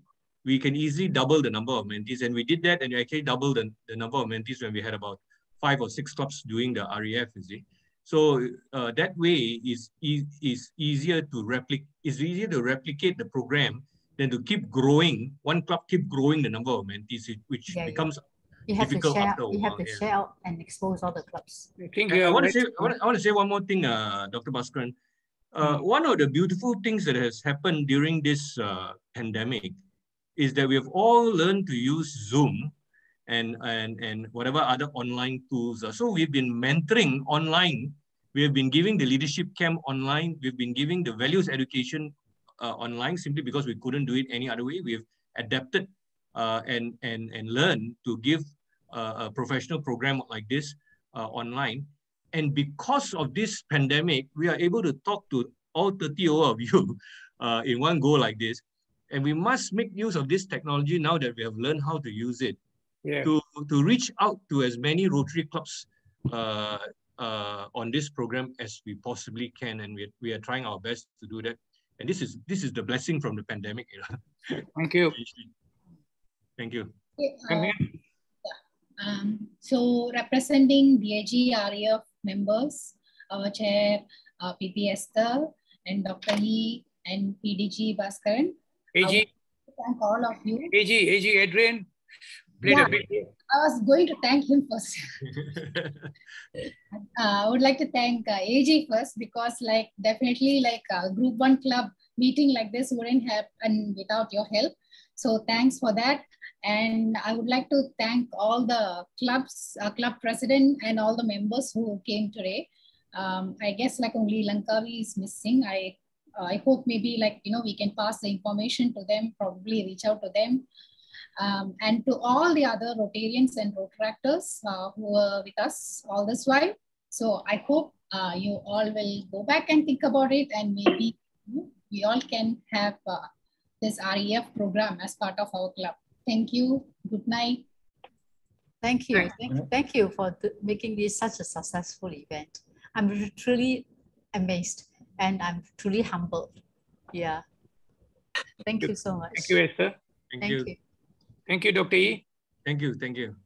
we can easily double the number of mentees, and we did that, and we actually doubled the number of mentees when we had about 5 or 6 clubs doing the REF, you see. So that way is easier to replicate. It's easier to replicate the program than to keep growing. One club keep growing the number of mentees, which becomes difficult after a while. You have to share out and expose all the clubs. I want to say one more thing, Dr. Baskaran. One of the beautiful things that has happened during this pandemic is that we have all learned to use Zoom and whatever other online tools are. So we've been mentoring online. We have been giving the leadership camp online. We've been giving the values education online simply because we couldn't do it any other way. We have adapted and learned to give a professional program like this online. And because of this pandemic, we are able to talk to all 30 of you in one go like this. And we must make use of this technology now that we have learned how to use it. To reach out to as many Rotary clubs on this program as we possibly can, and we are trying our best to do that. And this is the blessing from the pandemic. Thank you. Thank you. Okay, so representing DAG RAF members, our chair, PP Esther, and Dr. Lee, and PDG Baskaran. AG. Thank all of you. AG Adrian played a bit. I was going to thank him first. I would like to thank AG first, because like definitely like a group 1 club meeting like this wouldn't happen without your help. So thanks for that. And I would like to thank all the clubs, club president, and all the members who came today. I guess like only Lankavi is missing. I hope maybe like, we can pass the information to them, probably reach out to them. And to all the other Rotarians and Rotaractors who were with us all this while. So I hope you all will go back and think about it, and maybe we all can have this REF program as part of our club. Thank you. Good night. Thank you. Thank you for making this such a successful event. I'm truly amazed and I'm truly humbled. Yeah. Thank you so much. Thank you, Esther. Thank you. Thank you, Dr. E. Thank you. Thank you.